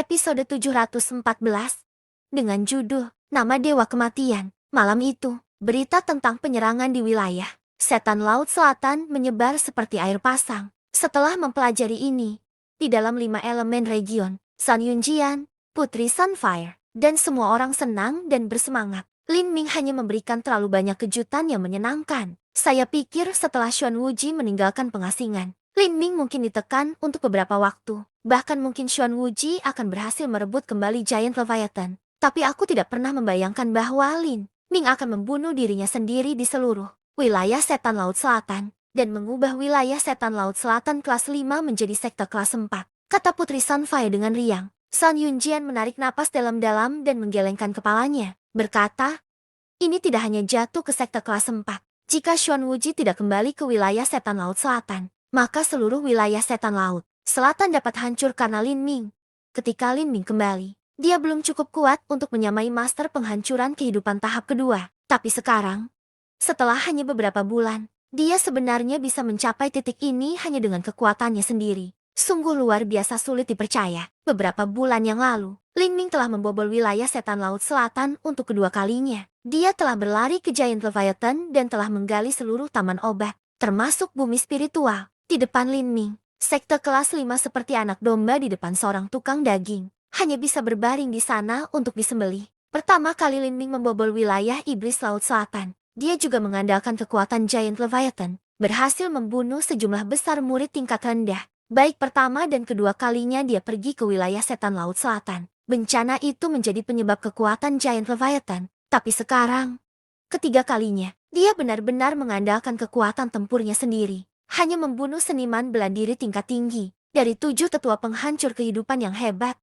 Episode 714 dengan judul Nama Dewa Kematian. Malam itu, berita tentang penyerangan di wilayah Setan Laut Selatan menyebar seperti air pasang. Setelah mempelajari ini, di dalam 5 elemen region, Sun Yunjian, Putri Sunfire, dan semua orang senang dan bersemangat. Lin Ming hanya memberikan terlalu banyak kejutan yang menyenangkan. Saya pikir setelah Xuan Wuji meninggalkan pengasingan, Lin Ming mungkin ditekan untuk beberapa waktu. Bahkan mungkin Xuan Wuji akan berhasil merebut kembali Giant Leviathan. Tapi aku tidak pernah membayangkan bahwa Lin Ming akan membunuh dirinya sendiri di seluruh wilayah Setan Laut Selatan dan mengubah wilayah Setan Laut Selatan kelas 5 menjadi sekte kelas 4, kata Putri Sunfire dengan riang. Sun Yunjian menarik napas dalam-dalam dan menggelengkan kepalanya, berkata, ini tidak hanya jatuh ke sekte kelas 4. Jika Xuan Wuji tidak kembali ke wilayah Setan Laut Selatan, maka seluruh wilayah Setan Laut Selatan dapat hancur karena Lin Ming. Ketika Lin Ming kembali, dia belum cukup kuat untuk menyamai master penghancuran kehidupan tahap kedua. Tapi sekarang, setelah hanya beberapa bulan, dia sebenarnya bisa mencapai titik ini hanya dengan kekuatannya sendiri. Sungguh luar biasa sulit dipercaya. Beberapa bulan yang lalu, Lin Ming telah membobol wilayah Setan Laut Selatan untuk kedua kalinya. Dia telah berlari ke Giant Leviathan dan telah menggali seluruh taman obat, termasuk bumi spiritual. Di depan Lin Ming, sekte kelas 5 seperti anak domba di depan seorang tukang daging, hanya bisa berbaring di sana untuk disembelih. Pertama kali Lin Ming membobol wilayah Iblis Laut Selatan, dia juga mengandalkan kekuatan Giant Leviathan, berhasil membunuh sejumlah besar murid tingkat rendah. Baik pertama dan kedua kalinya dia pergi ke wilayah Setan Laut Selatan. Bencana itu menjadi penyebab kekuatan Giant Leviathan. Tapi sekarang, ketiga kalinya, dia benar-benar mengandalkan kekuatan tempurnya sendiri. Hanya membunuh seniman bela diri tingkat tinggi. Dari 7 tetua penghancur kehidupan yang hebat,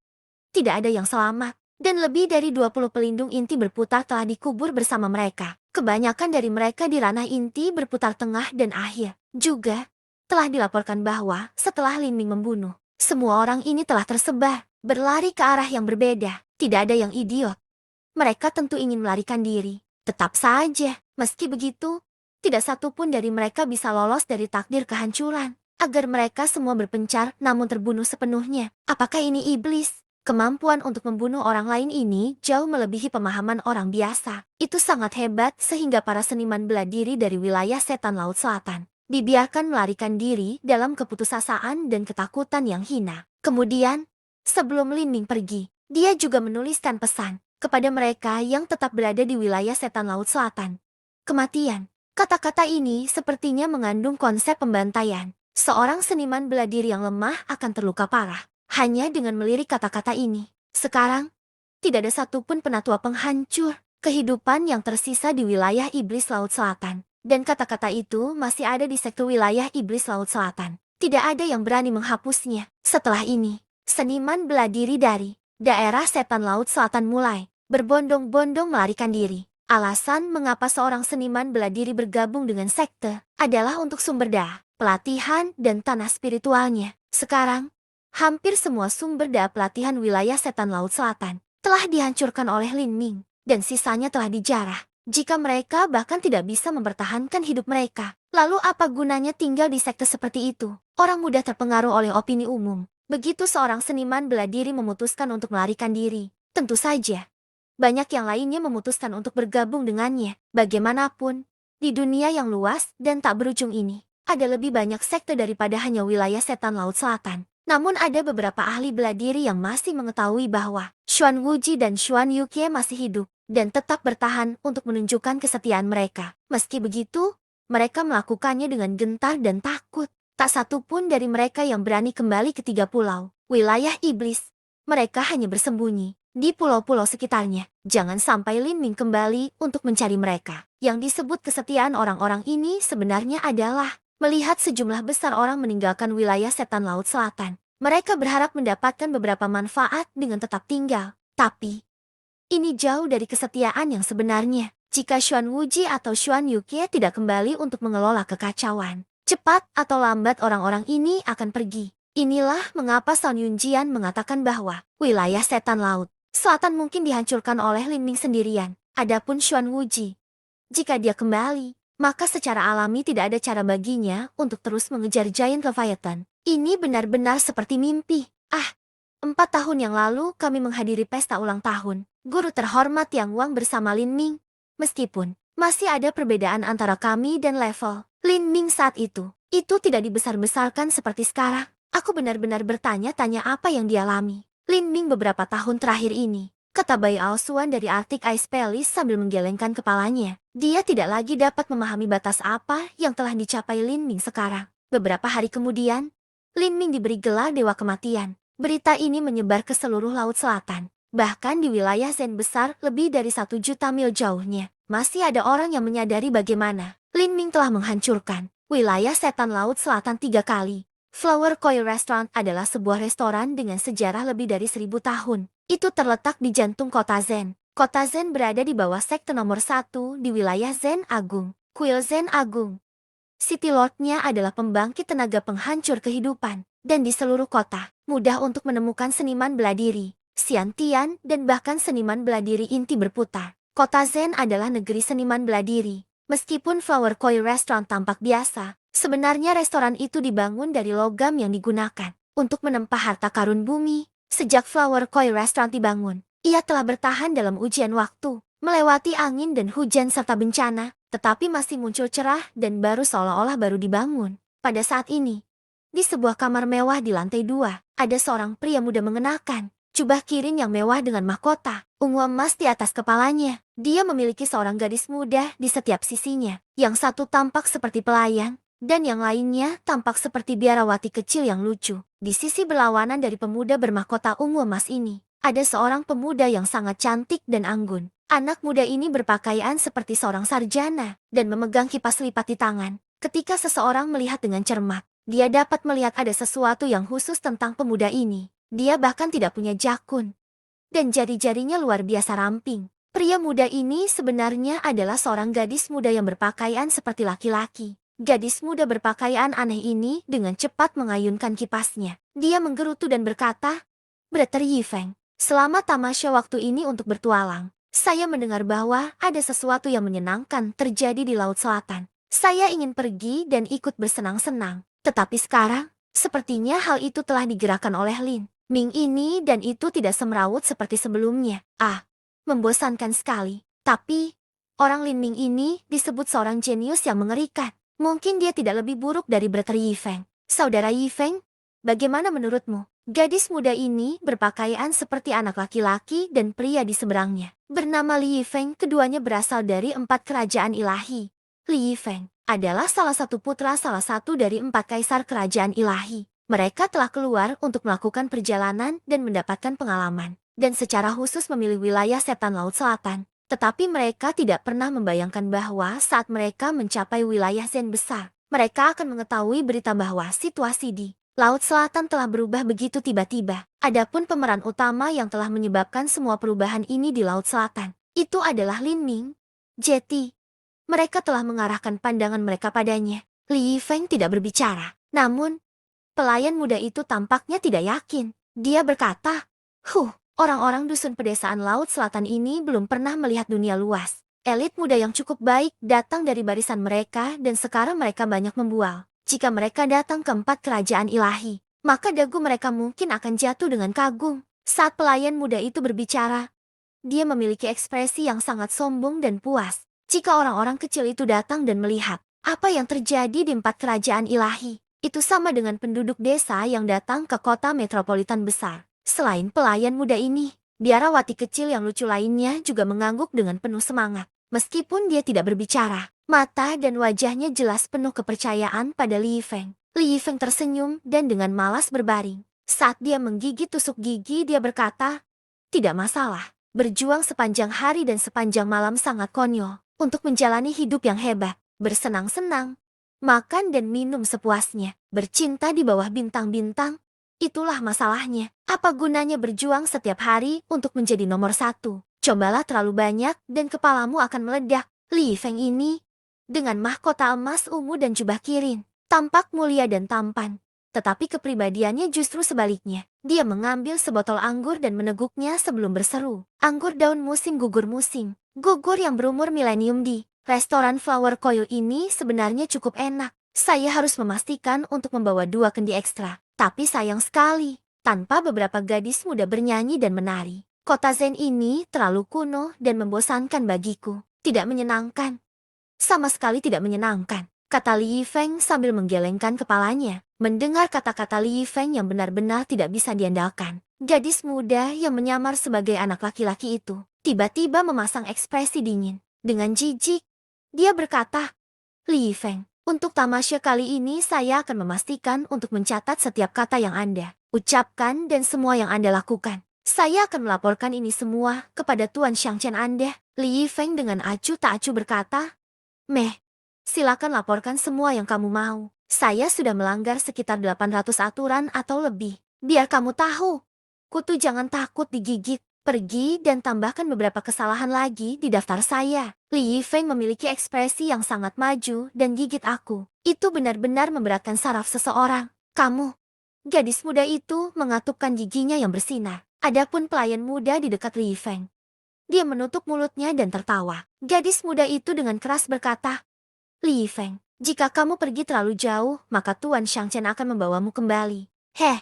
tidak ada yang selamat. Dan lebih dari 20 pelindung inti berputar telah dikubur bersama mereka. Kebanyakan dari mereka di ranah inti berputar tengah dan akhir. Juga, telah dilaporkan bahwa setelah Lin Ming membunuh, semua orang ini telah tersebar, berlari ke arah yang berbeda. Tidak ada yang idiot. Mereka tentu ingin melarikan diri. Tetap saja, meski begitu, tidak satu pun dari mereka bisa lolos dari takdir kehancuran. Agar mereka semua berpencar namun terbunuh sepenuhnya. Apakah ini iblis? Kemampuan untuk membunuh orang lain ini jauh melebihi pemahaman orang biasa. Itu sangat hebat sehingga para seniman bela diri dari wilayah Setan Laut Selatan dibiarkan melarikan diri dalam keputusasaan dan ketakutan yang hina. Kemudian, sebelum Lin Ming pergi, dia juga menuliskan pesan kepada mereka yang tetap berada di wilayah Setan Laut Selatan. Kematian. Kata-kata ini sepertinya mengandung konsep pembantaian. Seorang seniman bela diri yang lemah akan terluka parah hanya dengan melirik kata-kata ini. Sekarang, tidak ada satupun penatua penghancur kehidupan yang tersisa di wilayah Iblis Laut Selatan. Dan kata-kata itu masih ada di sekte wilayah Iblis Laut Selatan. Tidak ada yang berani menghapusnya. Setelah ini, seniman bela diri dari daerah Setan Laut Selatan mulai berbondong-bondong melarikan diri. Alasan mengapa seorang seniman bela diri bergabung dengan sekte adalah untuk sumber daya, pelatihan, dan tanah spiritualnya. Sekarang, hampir semua sumber daya pelatihan wilayah Setan Laut Selatan telah dihancurkan oleh Lin Ming, dan sisanya telah dijarah. Jika mereka bahkan tidak bisa mempertahankan hidup mereka, lalu apa gunanya tinggal di sekte seperti itu? Orang mudah terpengaruh oleh opini umum. Begitu seorang seniman bela diri memutuskan untuk melarikan diri, tentu saja banyak yang lainnya memutuskan untuk bergabung dengannya. Bagaimanapun, di dunia yang luas dan tak berujung ini, ada lebih banyak sekte daripada hanya wilayah Setan Laut Selatan. Namun ada beberapa ahli bela diri yang masih mengetahui bahwa Xuan Wuji dan Xuan Yukie masih hidup dan tetap bertahan untuk menunjukkan kesetiaan mereka. Meski begitu, mereka melakukannya dengan gentar dan takut. Tak satu pun dari mereka yang berani kembali ke 3 pulau wilayah iblis. Mereka hanya bersembunyi di pulau-pulau sekitarnya. Jangan sampai Lin Ming kembali untuk mencari mereka. Yang disebut kesetiaan orang-orang ini sebenarnya adalah melihat sejumlah besar orang meninggalkan wilayah Setan Laut Selatan. Mereka berharap mendapatkan beberapa manfaat dengan tetap tinggal. Tapi, ini jauh dari kesetiaan yang sebenarnya. Jika Xuan Wuji atau Xuan Yukie tidak kembali untuk mengelola kekacauan, cepat atau lambat orang-orang ini akan pergi. Inilah mengapa Sun Yunjian mengatakan bahwa wilayah Setan Laut Selatan mungkin dihancurkan oleh Lin Ming sendirian. Adapun Xuan Wuji, jika dia kembali, maka secara alami tidak ada cara baginya untuk terus mengejar Giant Leviathan. Ini benar-benar seperti mimpi. 4 tahun yang lalu kami menghadiri pesta ulang tahun guru terhormat Yang Wang bersama Lin Ming. Meskipun masih ada perbedaan antara kami dan level Lin Ming saat itu tidak dibesar-besarkan seperti sekarang. Aku benar-benar bertanya-tanya apa yang dia alami. Lin Ming beberapa tahun terakhir ini, kata Bai Aosuan dari Arctic Ice Palace sambil menggelengkan kepalanya. Dia tidak lagi dapat memahami batas apa yang telah dicapai Lin Ming sekarang. Beberapa hari kemudian, Lin Ming diberi gelar Dewa Kematian. Berita ini menyebar ke seluruh Laut Selatan. Bahkan di wilayah Zen besar lebih dari 1 juta mil jauhnya, masih ada orang yang menyadari bagaimana Lin Ming telah menghancurkan wilayah setan Laut Selatan 3 kali. Flower Koi Restaurant adalah sebuah restoran dengan sejarah lebih dari 1000 tahun. Itu terletak di jantung kota Zen. Kota Zen berada di bawah sekte nomor 1 di wilayah Zen Agung, Kuil Zen Agung. City Lord-nya adalah pembangkit tenaga penghancur kehidupan. Dan di seluruh kota, mudah untuk menemukan seniman bela diri, Xiantian, dan bahkan seniman bela diri inti berputar. Kota Zen adalah negeri seniman bela diri. Meskipun Flower Koi Restaurant tampak biasa, sebenarnya restoran itu dibangun dari logam yang digunakan untuk menempah harta karun bumi. Sejak Flower Koi Restaurant dibangun, ia telah bertahan dalam ujian waktu, melewati angin dan hujan serta bencana, tetapi masih muncul cerah dan baru seolah-olah baru dibangun. Pada saat ini, di sebuah kamar mewah di lantai 2, ada seorang pria muda mengenakan jubah kirin yang mewah dengan mahkota ungu emas di atas kepalanya. Dia memiliki seorang gadis muda di setiap sisinya. Yang satu tampak seperti pelayan, dan yang lainnya tampak seperti biarawati kecil yang lucu. Di sisi berlawanan dari pemuda bermahkota ungu emas ini, ada seorang pemuda yang sangat cantik dan anggun. Anak muda ini berpakaian seperti seorang sarjana dan memegang kipas lipat di tangan. Ketika seseorang melihat dengan cermat, dia dapat melihat ada sesuatu yang khusus tentang pemuda ini. Dia bahkan tidak punya jakun, dan jari-jarinya luar biasa ramping. Pria muda ini sebenarnya adalah seorang gadis muda yang berpakaian seperti laki-laki. Gadis muda berpakaian aneh ini dengan cepat mengayunkan kipasnya. Dia menggerutu dan berkata, "Brother Yifeng, selamat tamasya waktu ini untuk bertualang. Saya mendengar bahwa ada sesuatu yang menyenangkan terjadi di Laut Selatan. Saya ingin pergi dan ikut bersenang-senang. Tetapi sekarang, sepertinya hal itu telah digerakkan oleh Lin Ming ini dan itu tidak semrawut seperti sebelumnya. Membosankan sekali. Tapi, orang Lin Ming ini disebut seorang jenius yang mengerikan. Mungkin dia tidak lebih buruk dari Brother Yifeng. Saudara Yifeng, bagaimana menurutmu?" Gadis muda ini berpakaian seperti anak laki-laki dan pria di seberangnya bernama Li Yifeng. Keduanya berasal dari 4 kerajaan ilahi. Li Yifeng adalah salah satu putra salah satu dari 4 kaisar kerajaan ilahi. Mereka telah keluar untuk melakukan perjalanan dan mendapatkan pengalaman, dan secara khusus memilih wilayah setan Laut Selatan. Tetapi mereka tidak pernah membayangkan bahwa saat mereka mencapai wilayah Zen besar, mereka akan mengetahui berita bahwa situasi di Laut Selatan telah berubah begitu tiba-tiba. Adapun pemeran utama yang telah menyebabkan semua perubahan ini di Laut Selatan, itu adalah Lin Ming. Jetty. Mereka telah mengarahkan pandangan mereka padanya. Li Yifeng tidak berbicara. Namun, pelayan muda itu tampaknya tidak yakin. Dia berkata, orang-orang dusun pedesaan Laut Selatan ini belum pernah melihat dunia luas. Elit muda yang cukup baik datang dari barisan mereka dan sekarang mereka banyak membual. Jika mereka datang ke 4 kerajaan ilahi, maka dagu mereka mungkin akan jatuh dengan kagum. Saat pelayan muda itu berbicara, dia memiliki ekspresi yang sangat sombong dan puas. Jika orang-orang kecil itu datang dan melihat apa yang terjadi di 4 kerajaan ilahi, itu sama dengan penduduk desa yang datang ke kota metropolitan besar. Selain pelayan muda ini, biarawati kecil yang lucu lainnya juga mengangguk dengan penuh semangat. Meskipun dia tidak berbicara, mata dan wajahnya jelas penuh kepercayaan pada Li Yifeng. Li Yifeng tersenyum dan dengan malas berbaring. Saat dia menggigit tusuk gigi, dia berkata, "Tidak masalah. Berjuang sepanjang hari dan sepanjang malam sangat konyol. Untuk menjalani hidup yang hebat, bersenang-senang, makan dan minum sepuasnya, bercinta di bawah bintang-bintang. Itulah masalahnya. Apa gunanya berjuang setiap hari untuk menjadi nomor 1? Cobalah terlalu banyak dan kepalamu akan meledak." Li Yifeng ini, dengan mahkota emas ungu dan jubah kirin, tampak mulia dan tampan. Tetapi kepribadiannya justru sebaliknya. Dia mengambil sebotol anggur dan meneguknya sebelum berseru, "Anggur daun musim gugur musim. Gugur yang berumur milenium di restoran Flower Koi ini sebenarnya cukup enak. Saya harus memastikan untuk membawa 2 kendi ekstra. Tapi sayang sekali, tanpa beberapa gadis muda bernyanyi dan menari. Kota Zen ini terlalu kuno dan membosankan bagiku. Tidak menyenangkan. Sama sekali tidak menyenangkan, kata Li Yifeng sambil menggelengkan kepalanya. Mendengar kata-kata Li Yifeng yang benar-benar tidak bisa diandalkan, gadis muda yang menyamar sebagai anak laki-laki itu tiba-tiba memasang ekspresi dingin. Dengan jijik, dia berkata, Li Yifeng, untuk tamasya kali ini saya akan memastikan untuk mencatat setiap kata yang Anda ucapkan dan semua yang Anda lakukan. Saya akan melaporkan ini semua kepada Tuan Xiangchen Anda. Li Yifeng dengan acuh tak acuh berkata, Meh, silakan laporkan semua yang kamu mau. Saya sudah melanggar sekitar 800 aturan atau lebih. Biar kamu tahu. Kutu jangan takut digigit. Pergi dan tambahkan beberapa kesalahan lagi di daftar saya. Li Yifeng memiliki ekspresi yang sangat maju dan gigit aku. Itu benar-benar memberatkan saraf seseorang. Kamu. Gadis muda itu mengatupkan giginya yang bersinar. Adapun pelayan muda di dekat Li Yifeng, dia menutup mulutnya dan tertawa. Gadis muda itu dengan keras berkata, Li Yifeng, jika kamu pergi terlalu jauh, maka Tuan Xiangchen akan membawamu kembali. Heh,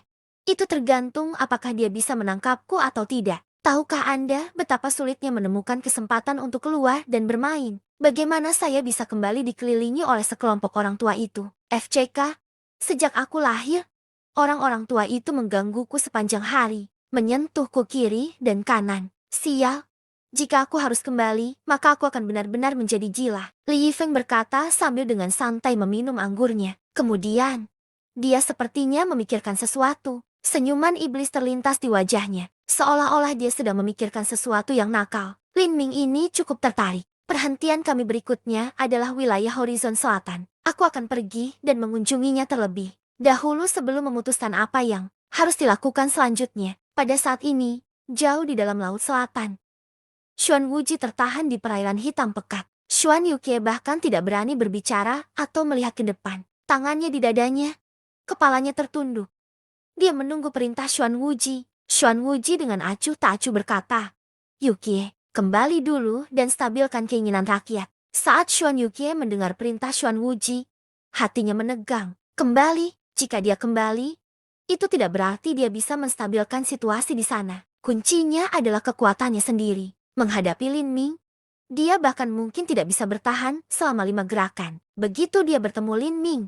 itu tergantung apakah dia bisa menangkapku atau tidak. Tahukah Anda betapa sulitnya menemukan kesempatan untuk keluar dan bermain? Bagaimana saya bisa kembali dikelilingi oleh sekelompok orang tua itu? FCK, sejak aku lahir, orang-orang tua itu menggangguku sepanjang hari, menyentuhku kiri dan kanan. Sial. Jika aku harus kembali, maka aku akan benar-benar menjadi gila. Li Yifeng berkata sambil dengan santai meminum anggurnya. Kemudian, dia sepertinya memikirkan sesuatu. Senyuman iblis terlintas di wajahnya, seolah-olah dia sedang memikirkan sesuatu yang nakal. Lin Ming ini cukup tertarik. Perhentian kami berikutnya adalah wilayah horizon selatan. Aku akan pergi dan mengunjunginya terlebih dahulu sebelum memutuskan apa yang harus dilakukan selanjutnya. Pada saat ini, jauh di dalam laut selatan, Xuan Wuji tertahan di perairan hitam pekat. Xuan Yukie bahkan tidak berani berbicara atau melihat ke depan. Tangannya di dadanya, kepalanya tertunduk. Dia menunggu perintah Xuan Wuji. Xuan Wuji dengan acuh tak acuh berkata, Yukie, kembali dulu dan stabilkan keinginan rakyat. Saat Xuan Yukie mendengar perintah Xuan Wuji, hatinya menegang. Kembali, jika dia kembali, itu tidak berarti dia bisa menstabilkan situasi di sana. Kuncinya adalah kekuatannya sendiri. Menghadapi Lin Ming, dia bahkan mungkin tidak bisa bertahan selama 5 gerakan. Begitu dia bertemu Lin Ming,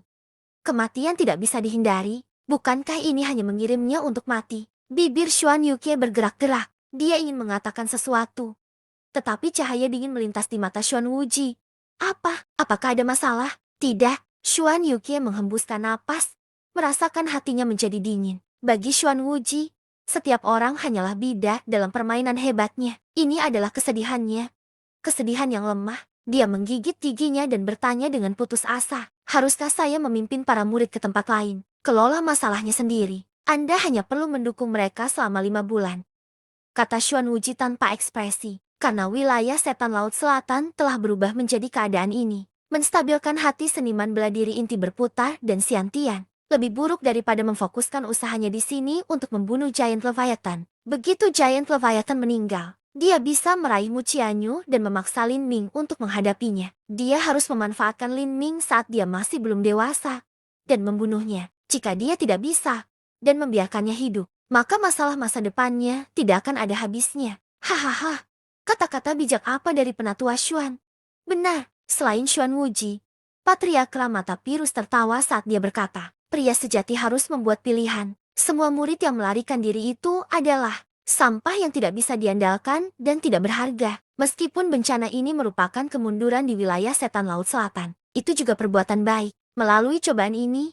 kematian tidak bisa dihindari. Bukankah ini hanya mengirimnya untuk mati? Bibir Xuan Yukie bergerak-gerak. Dia ingin mengatakan sesuatu. Tetapi cahaya dingin melintas di mata Xuan Wuji. Apakah ada masalah? Tidak. Xuan Yukie menghembuskan napas, merasakan hatinya menjadi dingin. Bagi Xuan Wuji, setiap orang hanyalah bidak dalam permainan hebatnya. Ini adalah kesedihannya. Kesedihan yang lemah. Dia menggigit giginya dan bertanya dengan putus asa. Haruskah saya memimpin para murid ke tempat lain? Kelola masalahnya sendiri. Anda hanya perlu mendukung mereka selama 5 bulan. Kata Xuan Wuji tanpa ekspresi. Karena wilayah setan laut selatan telah berubah menjadi keadaan ini. Menstabilkan hati seniman bela diri inti berputar dan Xiantian lebih buruk daripada memfokuskan usahanya di sini untuk membunuh Giant Leviathan. Begitu Giant Leviathan meninggal, dia bisa meraih Mu Qianyu dan memaksa Lin Ming untuk menghadapinya. Dia harus memanfaatkan Lin Ming saat dia masih belum dewasa dan membunuhnya. Jika dia tidak bisa dan membiarkannya hidup, maka masalah masa depannya tidak akan ada habisnya. Hahaha, kata-kata bijak apa dari penatua Xuan? Benar, selain Xuan Wuji, Patriarka Mata Pirus tertawa saat dia berkata, pria sejati harus membuat pilihan. Semua murid yang melarikan diri itu adalah sampah yang tidak bisa diandalkan dan tidak berharga. Meskipun bencana ini merupakan kemunduran di wilayah setan laut selatan, itu juga perbuatan baik. Melalui cobaan ini,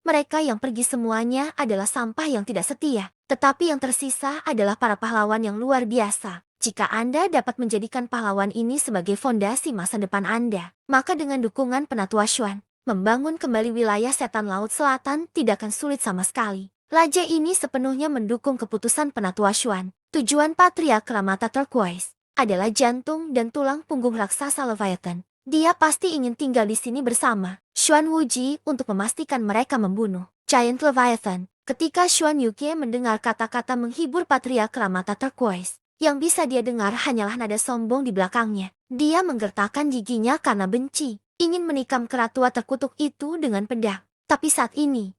mereka yang pergi semuanya adalah sampah yang tidak setia. Tetapi yang tersisa adalah para pahlawan yang luar biasa. Jika Anda dapat menjadikan pahlawan ini sebagai fondasi masa depan Anda, maka dengan dukungan penatua Xuan, membangun kembali wilayah setan laut selatan tidak akan sulit sama sekali. Raja ini sepenuhnya mendukung keputusan penatua Xuan. Tujuan Patriarka Mata Turquoise adalah jantung dan tulang punggung raksasa Leviathan. Dia pasti ingin tinggal di sini bersama Xuan Wuji untuk memastikan mereka membunuh Giant Leviathan. Ketika Xuan Yukie mendengar kata-kata menghibur Patriarka Mata Turquoise, yang bisa dia dengar hanyalah nada sombong di belakangnya. Dia menggertakkan giginya karena benci, ingin menikam keratua terkutuk itu dengan pedang. Tapi saat ini,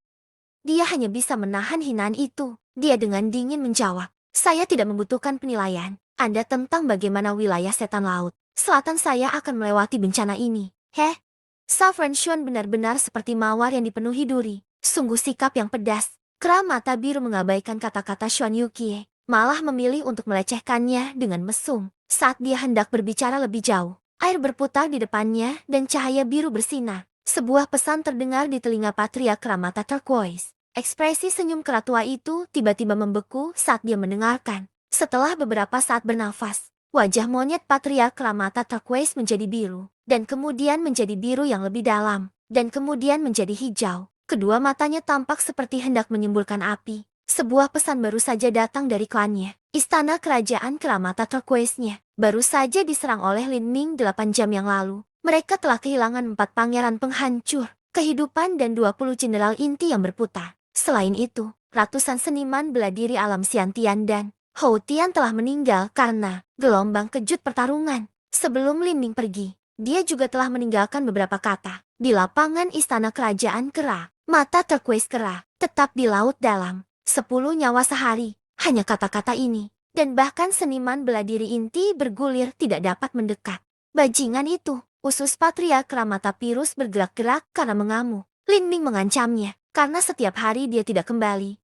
dia hanya bisa menahan hinaan itu. Dia dengan dingin menjawab, saya tidak membutuhkan penilaian Anda tentang bagaimana wilayah setan laut selatan saya akan melewati bencana ini. Heh, Saffron Shun benar-benar seperti mawar yang dipenuhi duri. Sungguh sikap yang pedas. Kera mata biru mengabaikan kata-kata Xuan Yukie, malah memilih untuk melecehkannya dengan mesum. Saat dia hendak berbicara lebih jauh, air berputar di depannya dan cahaya biru bersinar. Sebuah pesan terdengar di telinga Patria Kera mata turquoise. Ekspresi senyum kera tua itu tiba-tiba membeku saat dia mendengarkan. Setelah beberapa saat bernafas, wajah monyet Patria Kera mata turquoise menjadi biru, dan kemudian menjadi biru yang lebih dalam, dan kemudian menjadi hijau. Kedua matanya tampak seperti hendak menyemburkan api. Sebuah pesan baru saja datang dari klannya. Istana kerajaan Kera mata turquoise-nya baru saja diserang oleh Lin Ming 8 jam yang lalu. Mereka telah kehilangan 4 pangeran penghancur kehidupan dan 20 jenderal inti yang berputar. Selain itu, ratusan seniman bela diri alam Xiantian dan Hou Tian telah meninggal karena gelombang kejut pertarungan. Sebelum Lin Ming pergi, dia juga telah meninggalkan beberapa kata di lapangan istana kerajaan Kera mata turquoise Kera, tetap di laut dalam. 10 nyawa sehari, hanya kata-kata ini. Dan bahkan seniman bela diri inti bergulir tidak dapat mendekat. Bajingan itu, usus Patria Kera mata Pirus bergerak-gerak karena mengamuk. Lin Ming mengancamnya, karena setiap hari dia tidak kembali.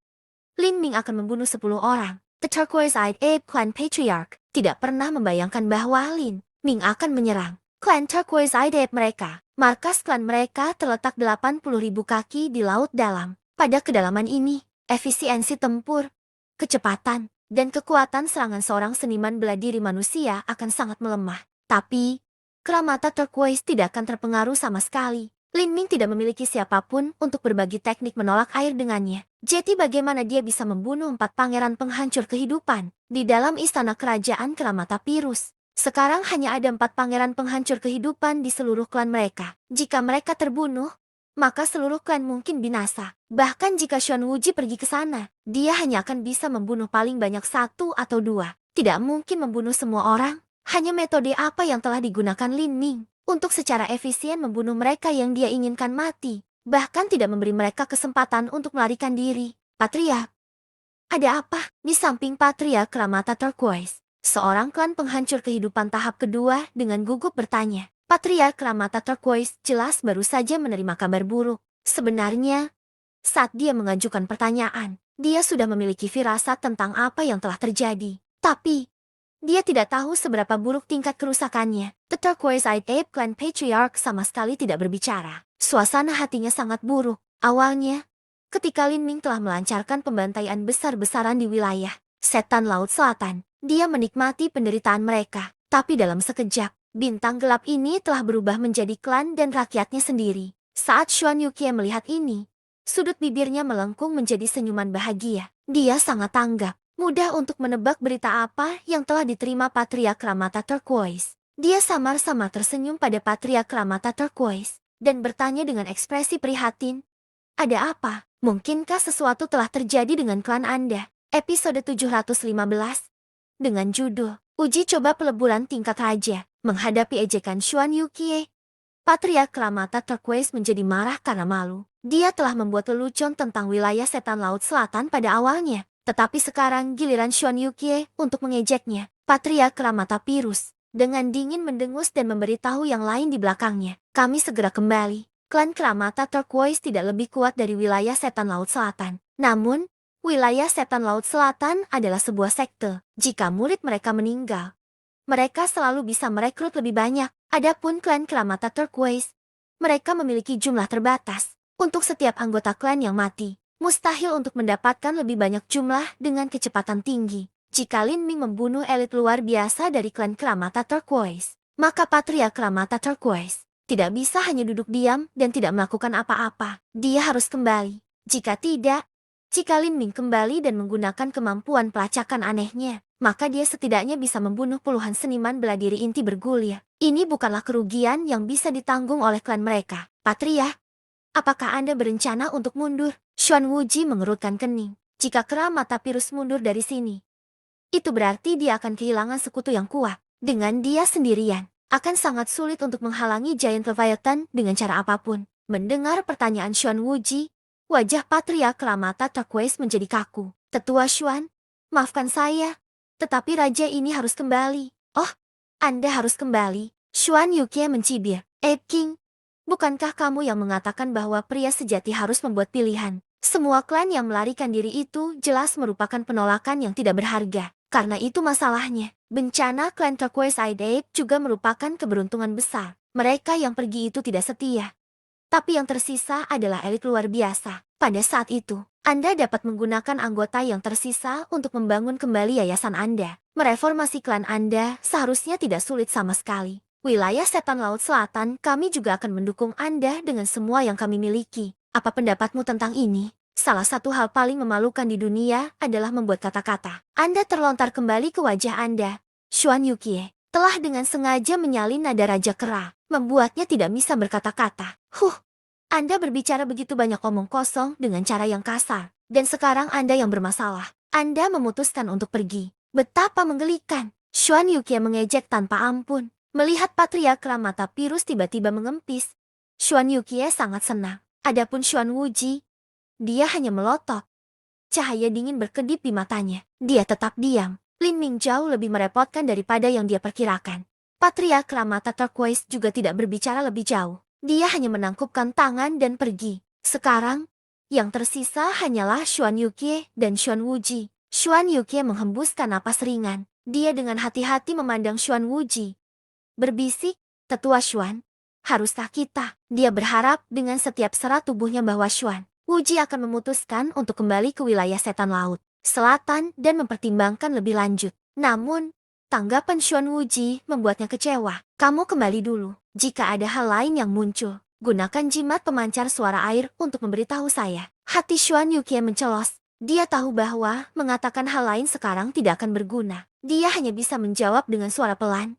Lin Ming akan membunuh 10 orang. The Turquoise-Eyed Ape Clan Patriarch tidak pernah membayangkan bahwa Lin Ming akan menyerang klan Turquoise-Eyed Ape mereka. Markas klan mereka terletak 80.000 kaki di laut dalam. Pada kedalaman ini, efisiensi tempur, kecepatan, dan kekuatan serangan seorang seniman bela diri manusia akan sangat melemah. Tapi, Kera mata turquoise tidak akan terpengaruh sama sekali. Lin Ming tidak memiliki siapapun untuk berbagi teknik menolak air dengannya. Jadi bagaimana dia bisa membunuh 4 pangeran penghancur kehidupan di dalam istana kerajaan Kera mata Pirus? Sekarang hanya ada 4 pangeran penghancur kehidupan di seluruh klan mereka. Jika mereka terbunuh, maka seluruh klan mungkin binasa. Bahkan jika Xuan Wuji pergi ke sana, dia hanya akan bisa membunuh paling banyak 1 atau 2. Tidak mungkin membunuh semua orang. Hanya metode apa yang telah digunakan Lin Ming untuk secara efisien membunuh mereka yang dia inginkan mati. Bahkan tidak memberi mereka kesempatan untuk melarikan diri. Patria, ada apa? Di samping Patria Kera mata turquoise, seorang klan penghancur kehidupan tahap kedua dengan gugup bertanya. Patria Kera mata turquoise jelas baru saja menerima kabar buruk. Sebenarnya, saat dia mengajukan pertanyaan, dia sudah memiliki firasat tentang apa yang telah terjadi. Tapi, dia tidak tahu seberapa buruk tingkat kerusakannya. The Turquoise-Eyed Ape Clan Patriarch sama sekali tidak berbicara. Suasana hatinya sangat buruk. Awalnya, ketika Lin Ming telah melancarkan pembantaian besar-besaran di wilayah Setan Laut Selatan, dia menikmati penderitaan mereka. Tapi dalam sekejap, bintang gelap ini telah berubah menjadi klan dan rakyatnya sendiri. Saat Xuan Yukie melihat ini, sudut bibirnya melengkung menjadi senyuman bahagia. Dia sangat tanggap. Mudah untuk menebak berita apa yang telah diterima Patria Kera mata turquoise. Dia samar-samar tersenyum pada Patria Kera mata turquoise dan bertanya dengan ekspresi prihatin. Ada apa? Mungkinkah sesuatu telah terjadi dengan klan Anda? Episode 715 dengan judul Uji Coba Peleburan Tingkat Raja menghadapi ejekan Xuan Yukie. Patria Kera mata turquoise menjadi marah karena malu. Dia telah membuat lelucon tentang wilayah Setan Laut Selatan pada awalnya. Tetapi sekarang giliran Xuan Yukie untuk mengejeknya. Patria Kera mata Pirus dengan dingin mendengus dan memberitahu yang lain di belakangnya. Kami segera kembali. Klan Kera mata turquoise tidak lebih kuat dari wilayah Setan Laut Selatan. Namun, wilayah Setan Laut Selatan adalah sebuah sekte. Jika murid mereka meninggal, mereka selalu bisa merekrut lebih banyak. Adapun klan Kera mata turquoise, mereka memiliki jumlah terbatas. Untuk setiap anggota klan yang mati, mustahil untuk mendapatkan lebih banyak jumlah dengan kecepatan tinggi. Jika Lin Ming membunuh elit luar biasa dari klan Kera mata turquoise, maka Patria Kera mata turquoise tidak bisa hanya duduk diam dan tidak melakukan apa-apa. Dia harus kembali. Jika tidak, jika Lin Ming kembali dan menggunakan kemampuan pelacakan anehnya, maka dia setidaknya bisa membunuh puluhan seniman bela diri inti bergulir. Ini bukanlah kerugian yang bisa ditanggung oleh klan mereka. Patria, apakah Anda berencana untuk mundur? Xuan Wuji mengerutkan kening. Jika Kera mata Pirus mundur dari sini, itu berarti dia akan kehilangan sekutu yang kuat. Dengan dia sendirian, akan sangat sulit untuk menghalangi Giant Leviathan dengan cara apapun. Mendengar pertanyaan Xuan Wuji, wajah Patria Kera mata turquoise menjadi kaku. Tetua Xuan, maafkan saya, tetapi raja ini harus kembali. Oh, Anda harus kembali. Xuan Yukie mencibir. King, bukankah kamu yang mengatakan bahwa pria sejati harus membuat pilihan? Semua klan yang melarikan diri itu jelas merupakan penolakan yang tidak berharga. Karena itu masalahnya. Bencana klan Turquoise Eyed Ape juga merupakan keberuntungan besar. Mereka yang pergi itu tidak setia. Tapi yang tersisa adalah elit luar biasa. Pada saat itu, Anda dapat menggunakan anggota yang tersisa untuk membangun kembali yayasan Anda. Mereformasi klan Anda seharusnya tidak sulit sama sekali. Wilayah Setan Laut Selatan, kami juga akan mendukung Anda dengan semua yang kami miliki. Apa pendapatmu tentang ini? Salah satu hal paling memalukan di dunia adalah membuat kata-kata. Anda terlontar kembali ke wajah Anda. Xuan Yukie telah dengan sengaja menyalin nada Raja Kera, membuatnya tidak bisa berkata-kata. Anda berbicara begitu banyak omong kosong dengan cara yang kasar. Dan sekarang Anda yang bermasalah. Anda memutuskan untuk pergi. Betapa menggelikan. Xuan Yukie mengejek tanpa ampun. Melihat Patriark Kera mata Pirus tiba-tiba mengempis. Xuan Yukie sangat senang. Adapun Xuan Wuji, dia hanya melotot. Cahaya dingin berkedip di matanya. Dia tetap diam. Lin Ming jauh lebih merepotkan daripada yang dia perkirakan. Patriark Kera mata turquoise juga tidak berbicara lebih jauh. Dia hanya menangkupkan tangan dan pergi. Sekarang, yang tersisa hanyalah Xuan Yukie dan Xuan Wuji. Xuan Yukie menghembuskan napas ringan. Dia dengan hati-hati memandang Xuan Wuji. Berbisik, Tetua Xuan, haruskah kita? Dia berharap dengan setiap serat tubuhnya bahwa Xuan Wuji akan memutuskan untuk kembali ke wilayah Setan Laut Selatan dan mempertimbangkan lebih lanjut. Namun, tanggapan Xuan Wuji membuatnya kecewa. Kamu kembali dulu. Jika ada hal lain yang muncul, gunakan jimat pemancar suara air untuk memberitahu saya. Hati Xuan Yukie mencelos. Dia tahu bahwa mengatakan hal lain sekarang tidak akan berguna. Dia hanya bisa menjawab dengan suara pelan.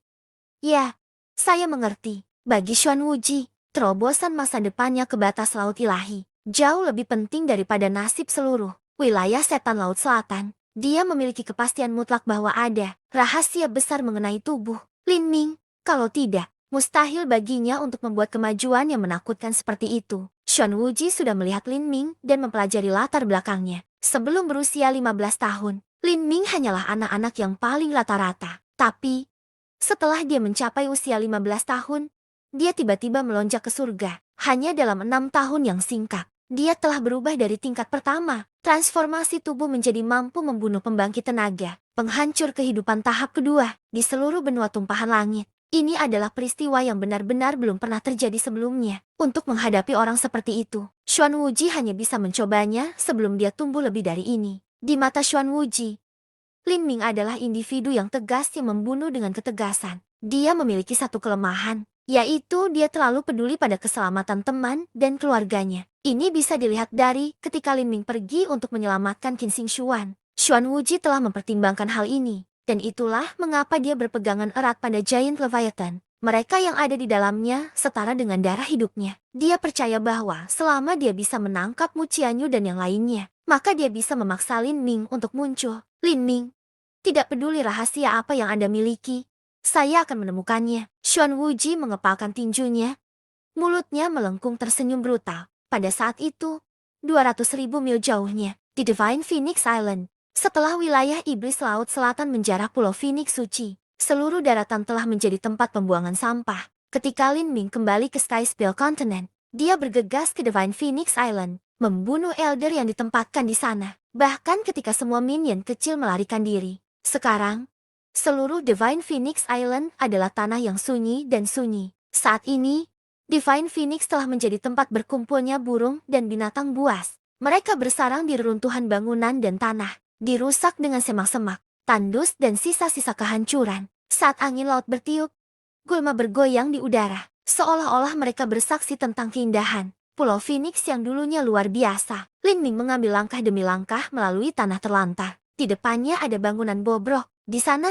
Ya, saya mengerti. Bagi Xuan Wuji, terobosan masa depannya ke batas laut ilahi jauh lebih penting daripada nasib seluruh wilayah Setan Laut Selatan. Dia memiliki kepastian mutlak bahwa ada rahasia besar mengenai tubuh Lin Ming. Kalau tidak, mustahil baginya untuk membuat kemajuan yang menakutkan seperti itu. Xuan Wuji sudah melihat Lin Ming dan mempelajari latar belakangnya. Sebelum berusia 15 tahun, Lin Ming hanyalah anak-anak yang paling rata-rata. Tapi, setelah dia mencapai usia 15 tahun, dia tiba-tiba melonjak ke surga. Hanya dalam 6 tahun yang singkat, dia telah berubah dari tingkat pertama. Transformasi tubuh menjadi mampu membunuh pembangkit tenaga, penghancur kehidupan tahap kedua, di seluruh benua tumpahan langit. Ini adalah peristiwa yang benar-benar belum pernah terjadi sebelumnya. Untuk menghadapi orang seperti itu, Xuan Wuji hanya bisa mencobanya sebelum dia tumbuh lebih dari ini. Di mata Xuan Wuji, Lin Ming adalah individu yang tegas yang membunuh dengan ketegasan. Dia memiliki satu kelemahan, yaitu dia terlalu peduli pada keselamatan teman dan keluarganya. Ini bisa dilihat dari ketika Lin Ming pergi untuk menyelamatkan Qin Xing Xuan. Xuan Wuji telah mempertimbangkan hal ini, dan itulah mengapa dia berpegangan erat pada Giant Leviathan. Mereka yang ada di dalamnya setara dengan darah hidupnya. Dia percaya bahwa selama dia bisa menangkap Mu Qianyu dan yang lainnya, maka dia bisa memaksa Lin Ming untuk muncul. Lin Ming, tidak peduli rahasia apa yang Anda miliki, saya akan menemukannya. Xuan Wuji mengepalkan tinjunya. Mulutnya melengkung tersenyum brutal. Pada saat itu, 200.000 mil jauhnya, di Divine Phoenix Island, setelah wilayah Iblis Laut Selatan menjarah Pulau Phoenix Suci, seluruh daratan telah menjadi tempat pembuangan sampah. Ketika Lin Ming kembali ke Sky Spill Continent, dia bergegas ke Divine Phoenix Island, membunuh Elder yang ditempatkan di sana. Bahkan ketika semua minion kecil melarikan diri. Sekarang, seluruh Divine Phoenix Island adalah tanah yang sunyi dan sunyi. Saat ini, Divine Phoenix telah menjadi tempat berkumpulnya burung dan binatang buas. Mereka bersarang di reruntuhan bangunan dan tanah, dirusak dengan semak-semak, tandus dan sisa-sisa kehancuran. Saat angin laut bertiup, gulma bergoyang di udara, seolah-olah mereka bersaksi tentang keindahan Pulau Phoenix yang dulunya luar biasa. Lin Ming mengambil langkah demi langkah melalui tanah terlantar. Di depannya ada bangunan bobrok. Di sana,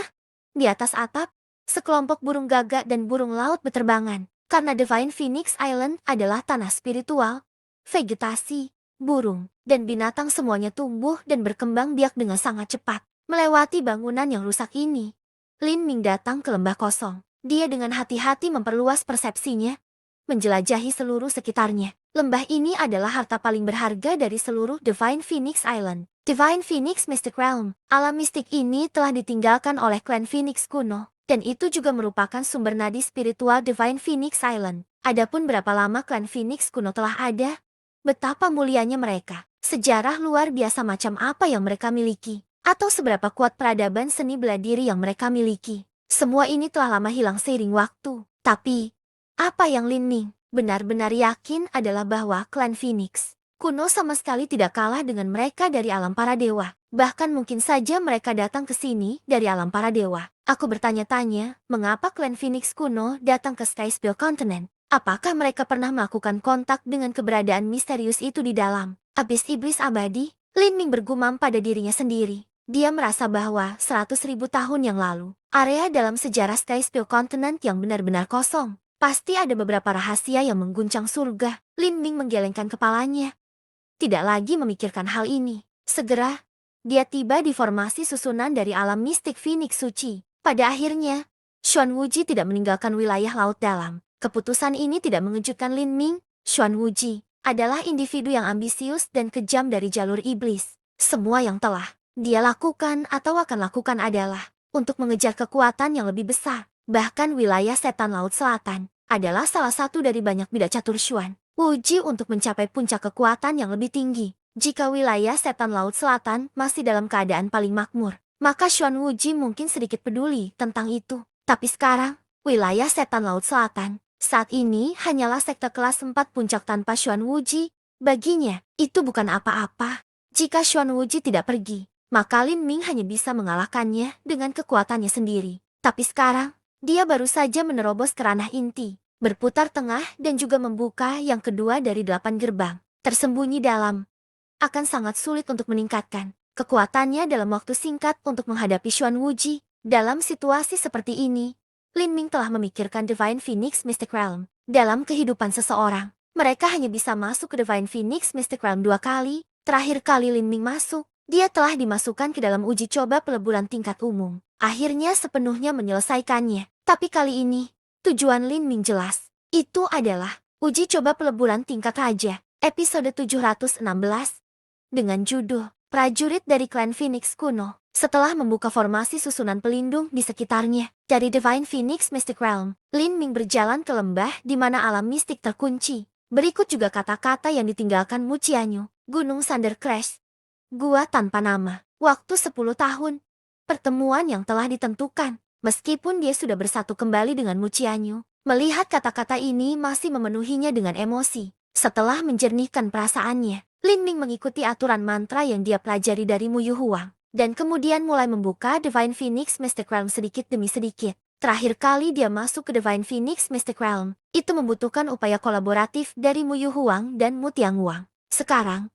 di atas atap, sekelompok burung gagak dan burung laut berterbangan. Karena Divine Phoenix Island adalah tanah spiritual, vegetasi, burung, dan binatang semuanya tumbuh dan berkembang biak dengan sangat cepat. Melewati bangunan yang rusak ini, Lin Ming datang ke lembah kosong. Dia dengan hati-hati memperluas persepsinya. menjelajahi seluruh sekitarnya. Lembah ini adalah harta paling berharga dari seluruh Divine Phoenix Island. Divine Phoenix Mystic Realm. Alam mistik ini telah ditinggalkan oleh klan Phoenix kuno, dan itu juga merupakan sumber nadi spiritual Divine Phoenix Island. Adapun berapa lama klan Phoenix kuno telah ada, betapa mulianya mereka, sejarah luar biasa macam apa yang mereka miliki, atau seberapa kuat peradaban seni bela diri yang mereka miliki. Semua ini telah lama hilang seiring waktu. Tapi, apa yang Lin Ming benar-benar yakin adalah bahwa klan Phoenix kuno sama sekali tidak kalah dengan mereka dari alam para dewa. Bahkan mungkin saja mereka datang ke sini dari alam para dewa. Aku bertanya-tanya, mengapa klan Phoenix kuno datang ke Sky Spill Continent? Apakah mereka pernah melakukan kontak dengan keberadaan misterius itu di dalam abis iblis abadi? Lin Ming bergumam pada dirinya sendiri. Dia merasa bahwa 100.000 tahun yang lalu, area dalam sejarah Sky Spill Continent yang benar-benar kosong. Pasti ada beberapa rahasia yang mengguncang surga. Lin Ming menggelengkan kepalanya. Tidak lagi memikirkan hal ini. Segera, dia tiba di formasi susunan dari alam mistik Phoenix Suci. Pada akhirnya, Xuan Wuji tidak meninggalkan wilayah laut dalam. Keputusan ini tidak mengejutkan Lin Ming. Xuan Wuji adalah individu yang ambisius dan kejam dari jalur iblis. Semua yang telah dia lakukan atau akan lakukan adalah untuk mengejar kekuatan yang lebih besar. Bahkan wilayah setan laut selatan adalah salah satu dari banyak bidak catur Xuan Wuji untuk mencapai puncak kekuatan yang lebih tinggi. Jika wilayah setan laut selatan masih dalam keadaan paling makmur, maka Xuan Wuji mungkin sedikit peduli tentang itu. Tapi sekarang, wilayah setan laut selatan saat ini hanyalah sekte kelas 4 puncak tanpa Xuan Wuji. Baginya, itu bukan apa-apa. Jika Xuan Wuji tidak pergi, maka Lin Ming hanya bisa mengalahkannya dengan kekuatannya sendiri. Tapi sekarang, dia baru saja menerobos ke ranah inti, berputar tengah dan juga membuka yang kedua dari 8 gerbang. Tersembunyi dalam, akan sangat sulit untuk meningkatkan kekuatannya dalam waktu singkat untuk menghadapi Xuan Wuji. Dalam situasi seperti ini, Lin Ming telah memikirkan Divine Phoenix Mystic Realm. Dalam kehidupan seseorang, mereka hanya bisa masuk ke Divine Phoenix Mystic Realm 2 kali. Terakhir kali Lin Ming masuk, dia telah dimasukkan ke dalam uji coba peleburan tingkat umum. Akhirnya sepenuhnya menyelesaikannya. Tapi kali ini, tujuan Lin Ming jelas. Itu adalah uji coba peleburan tingkat raja, episode 716. Dengan judul, Prajurit dari Klan Phoenix Kuno. Setelah membuka formasi susunan pelindung di sekitarnya, dari Divine Phoenix Mystic Realm, Lin Ming berjalan ke lembah di mana alam mistik terkunci. Berikut juga kata-kata yang ditinggalkan Mu Qianyu, Gunung Thunder Crash. Gua tanpa nama, waktu 10 tahun. Pertemuan yang telah ditentukan. Meskipun dia sudah bersatu kembali dengan Mu Qianyu, melihat kata-kata ini masih memenuhinya dengan emosi. Setelah menjernihkan perasaannya, Lin Ming mengikuti aturan mantra yang dia pelajari dari Mu Yu Huang, dan kemudian mulai membuka Divine Phoenix Mystic Realm sedikit demi sedikit. Terakhir kali dia masuk ke Divine Phoenix Mystic Realm, itu membutuhkan upaya kolaboratif dari Mu Yu Huang dan Mu Tianguang. Sekarang,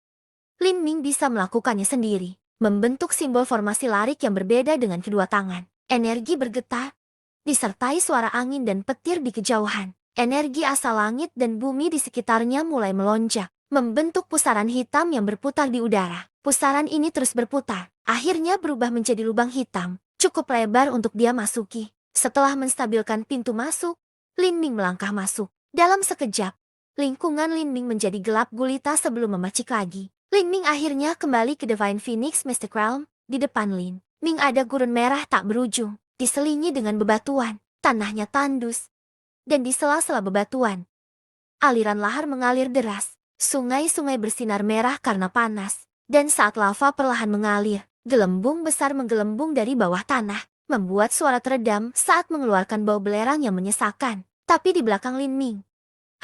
Lin Ming bisa melakukannya sendiri, membentuk simbol formasi larik yang berbeda dengan kedua tangan. Energi bergetar, disertai suara angin dan petir di kejauhan. Energi asal langit dan bumi di sekitarnya mulai melonjak, membentuk pusaran hitam yang berputar di udara. Pusaran ini terus berputar, akhirnya berubah menjadi lubang hitam, cukup lebar untuk dia masuki. Setelah menstabilkan pintu masuk, Lin Ming melangkah masuk. Dalam sekejap, lingkungan Lin Ming menjadi gelap gulita sebelum memercik lagi. Lin Ming akhirnya kembali ke Divine Phoenix Mystic Realm. Di depan Lin Ming ada gurun merah tak berujung, diselingi dengan bebatuan, tanahnya tandus. Dan di sela-sela bebatuan, aliran lahar mengalir deras. Sungai-sungai bersinar merah karena panas. Dan saat lava perlahan mengalir, gelembung besar menggelembung dari bawah tanah, membuat suara teredam saat mengeluarkan bau belerang yang menyesakan. Tapi di belakang Lin Ming,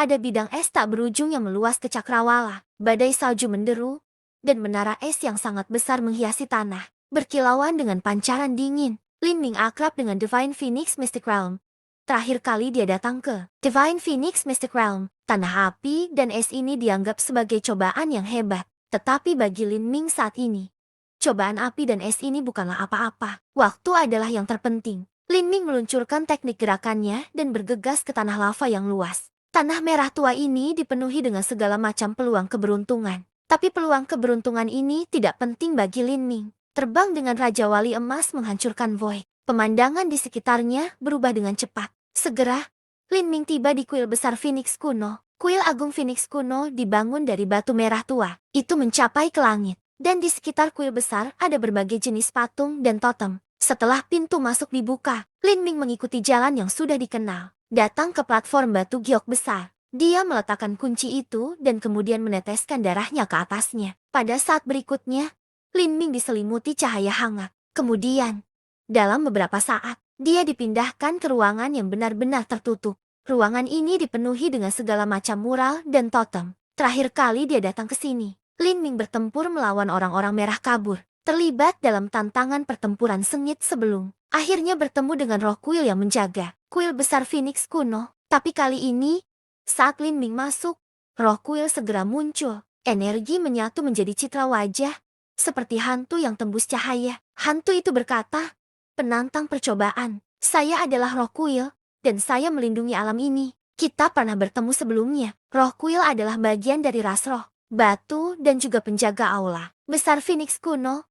ada bidang es tak berujung yang meluas ke cakrawala. Badai salju menderu, dan menara es yang sangat besar menghiasi tanah, berkilauan dengan pancaran dingin. Lin Ming akrab dengan Divine Phoenix Mystic Realm. Terakhir kali dia datang ke Divine Phoenix Mystic Realm, tanah api dan es ini dianggap sebagai cobaan yang hebat. Tetapi bagi Lin Ming saat ini, cobaan api dan es ini bukanlah apa-apa. Waktu adalah yang terpenting. Lin Ming meluncurkan teknik gerakannya dan bergegas ke tanah lava yang luas. Tanah merah tua ini dipenuhi dengan segala macam peluang keberuntungan. Tapi peluang keberuntungan ini tidak penting bagi Lin Ming. Terbang dengan Raja Wali Emas menghancurkan Void. Pemandangan di sekitarnya berubah dengan cepat. Segera, Lin Ming tiba di kuil besar Phoenix kuno. Kuil Agung Phoenix kuno dibangun dari batu merah tua. Itu mencapai ke langit. Dan di sekitar kuil besar ada berbagai jenis patung dan totem. Setelah pintu masuk dibuka, Lin Ming mengikuti jalan yang sudah dikenal. Datang ke platform batu giok besar. Dia meletakkan kunci itu dan kemudian meneteskan darahnya ke atasnya. Pada saat berikutnya, Lin Ming diselimuti cahaya hangat. Kemudian, dalam beberapa saat, dia dipindahkan ke ruangan yang benar-benar tertutup. Ruangan ini dipenuhi dengan segala macam mural dan totem. Terakhir kali dia datang ke sini, Lin Ming bertempur melawan orang-orang merah kabur. Terlibat dalam tantangan pertempuran sengit sebelum akhirnya bertemu dengan roh kuil yang menjaga kuil besar Phoenix kuno. Tapi kali ini, saat Lin Ming masuk, roh kuil segera muncul. Energi menyatu menjadi citra wajah, seperti hantu yang tembus cahaya. Hantu itu berkata, "Penantang percobaan, saya adalah roh kuil, dan saya melindungi alam ini. Kita pernah bertemu sebelumnya." Roh kuil adalah bagian dari ras roh, batu, dan juga penjaga aula besar Phoenix kuno.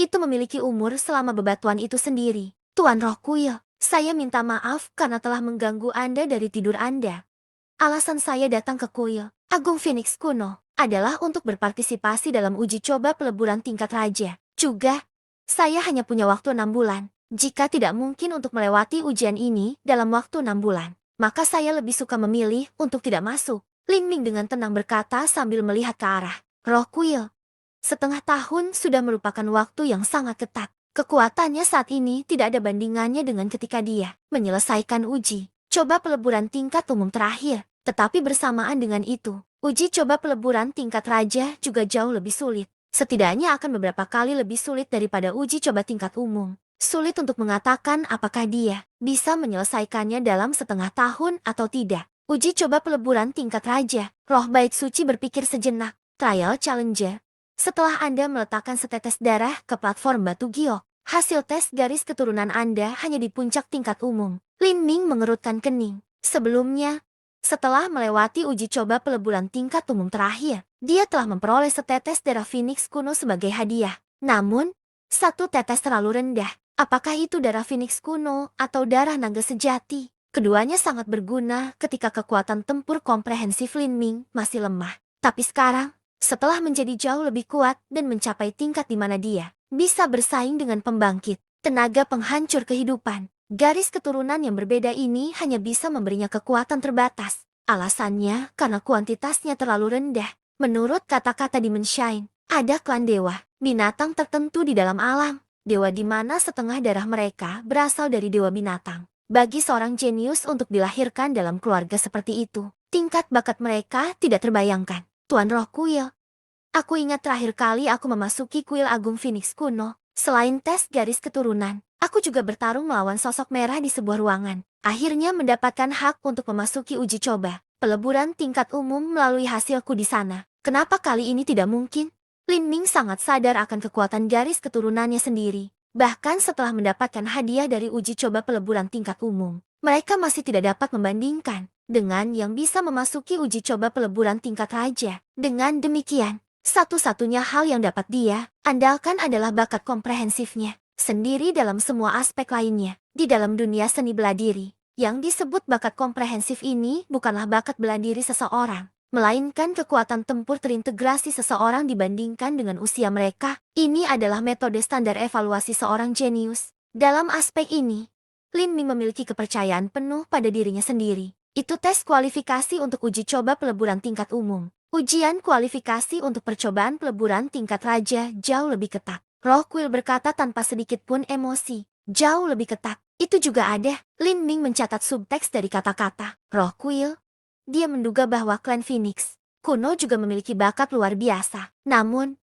Itu memiliki umur selama bebatuan itu sendiri. Tuan roh kuil, saya minta maaf karena telah mengganggu Anda dari tidur Anda. Alasan saya datang ke kuil Agung Phoenix kuno adalah untuk berpartisipasi dalam uji coba peleburan tingkat raja. Juga, saya hanya punya waktu 6 bulan. Jika tidak mungkin untuk melewati ujian ini dalam waktu 6 bulan, maka saya lebih suka memilih untuk tidak masuk. Lin Ming dengan tenang berkata sambil melihat ke arah roh kuil. Setengah tahun sudah merupakan waktu yang sangat ketat. Kekuatannya saat ini tidak ada bandingannya dengan ketika dia menyelesaikan uji coba peleburan tingkat umum terakhir. Tetapi bersamaan dengan itu, uji coba peleburan tingkat raja juga jauh lebih sulit. Setidaknya akan beberapa kali lebih sulit daripada uji coba tingkat umum. Sulit untuk mengatakan apakah dia bisa menyelesaikannya dalam setengah tahun atau tidak. Uji coba peleburan tingkat raja, roh bait suci berpikir sejenak. Trial Challenger. Setelah Anda meletakkan setetes darah ke platform batu giok, hasil tes garis keturunan Anda hanya di puncak tingkat umum. Lin Ming mengerutkan kening. Sebelumnya, setelah melewati uji coba peleburan tingkat umum terakhir, dia telah memperoleh setetes darah Phoenix kuno sebagai hadiah. Namun, satu tetes terlalu rendah. Apakah itu darah Phoenix kuno atau darah naga sejati? Keduanya sangat berguna ketika kekuatan tempur komprehensif Lin Ming masih lemah. Tapi sekarang, setelah menjadi jauh lebih kuat dan mencapai tingkat di mana dia bisa bersaing dengan pembangkit tenaga penghancur kehidupan, garis keturunan yang berbeda ini hanya bisa memberinya kekuatan terbatas. Alasannya karena kuantitasnya terlalu rendah. Menurut kata-kata Demon Shine, ada klan dewa, binatang tertentu di dalam alam. Dewa di mana setengah darah mereka berasal dari dewa binatang. Bagi seorang jenius untuk dilahirkan dalam keluarga seperti itu, tingkat bakat mereka tidak terbayangkan. Tuan roh kuil. Aku ingat terakhir kali aku memasuki kuil Agung Phoenix kuno. Selain tes garis keturunan, aku juga bertarung melawan sosok merah di sebuah ruangan. Akhirnya mendapatkan hak untuk memasuki uji coba peleburan tingkat umum melalui hasilku di sana. Kenapa kali ini tidak mungkin? Lin Ming sangat sadar akan kekuatan garis keturunannya sendiri. Bahkan setelah mendapatkan hadiah dari uji coba peleburan tingkat umum, mereka masih tidak dapat membandingkan dengan yang bisa memasuki uji coba peleburan tingkat raja. Dengan demikian, satu-satunya hal yang dapat dia andalkan adalah bakat komprehensifnya sendiri dalam semua aspek lainnya. Di dalam dunia seni bela diri, yang disebut bakat komprehensif ini bukanlah bakat bela diri seseorang, melainkan kekuatan tempur terintegrasi seseorang dibandingkan dengan usia mereka. Ini adalah metode standar evaluasi seorang jenius. Dalam aspek ini, Lin Ming memiliki kepercayaan penuh pada dirinya sendiri. Itu tes kualifikasi untuk uji coba peleburan tingkat umum. Ujian kualifikasi untuk percobaan peleburan tingkat raja jauh lebih ketat. Roh kuil berkata tanpa sedikit pun emosi. Jauh lebih ketat. Itu juga ada. Lin Ming mencatat subteks dari kata-kata roh kuil. Dia menduga bahwa klan Phoenix kuno juga memiliki bakat luar biasa. Namun,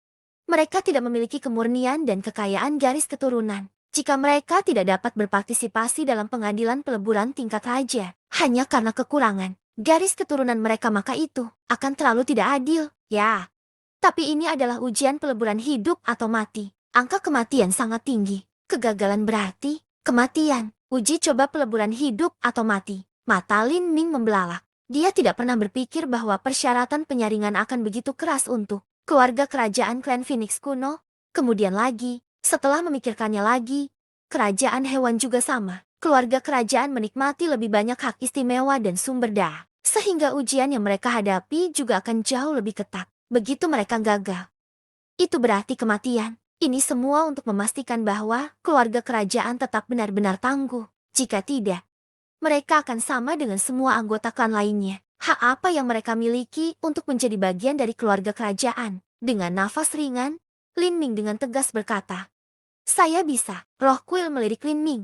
mereka tidak memiliki kemurnian dan kekayaan garis keturunan. Jika mereka tidak dapat berpartisipasi dalam pengadilan peleburan tingkat raja, hanya karena kekurangan garis keturunan mereka, maka itu akan terlalu tidak adil. Ya, tapi ini adalah ujian peleburan hidup atau mati. Angka kematian sangat tinggi. Kegagalan berarti kematian. Uji coba peleburan hidup atau mati. Mata Lin Ming membelalak. Dia tidak pernah berpikir bahwa persyaratan penyaringan akan begitu keras untuk keluarga kerajaan klan Phoenix kuno. Kemudian lagi, setelah memikirkannya lagi, kerajaan hewan juga sama. keluarga kerajaan menikmati lebih banyak hak istimewa dan sumber daya, sehingga ujian yang mereka hadapi juga akan jauh lebih ketat. Begitu mereka gagal, itu berarti kematian. Ini semua untuk memastikan bahwa keluarga kerajaan tetap benar-benar tangguh. Jika tidak, mereka akan sama dengan semua anggota klan lainnya. Hak apa yang mereka miliki untuk menjadi bagian dari keluarga kerajaan? Dengan nafas ringan, Lin Ming dengan tegas berkata, "Saya bisa." Roh kuil melirik Lin Ming.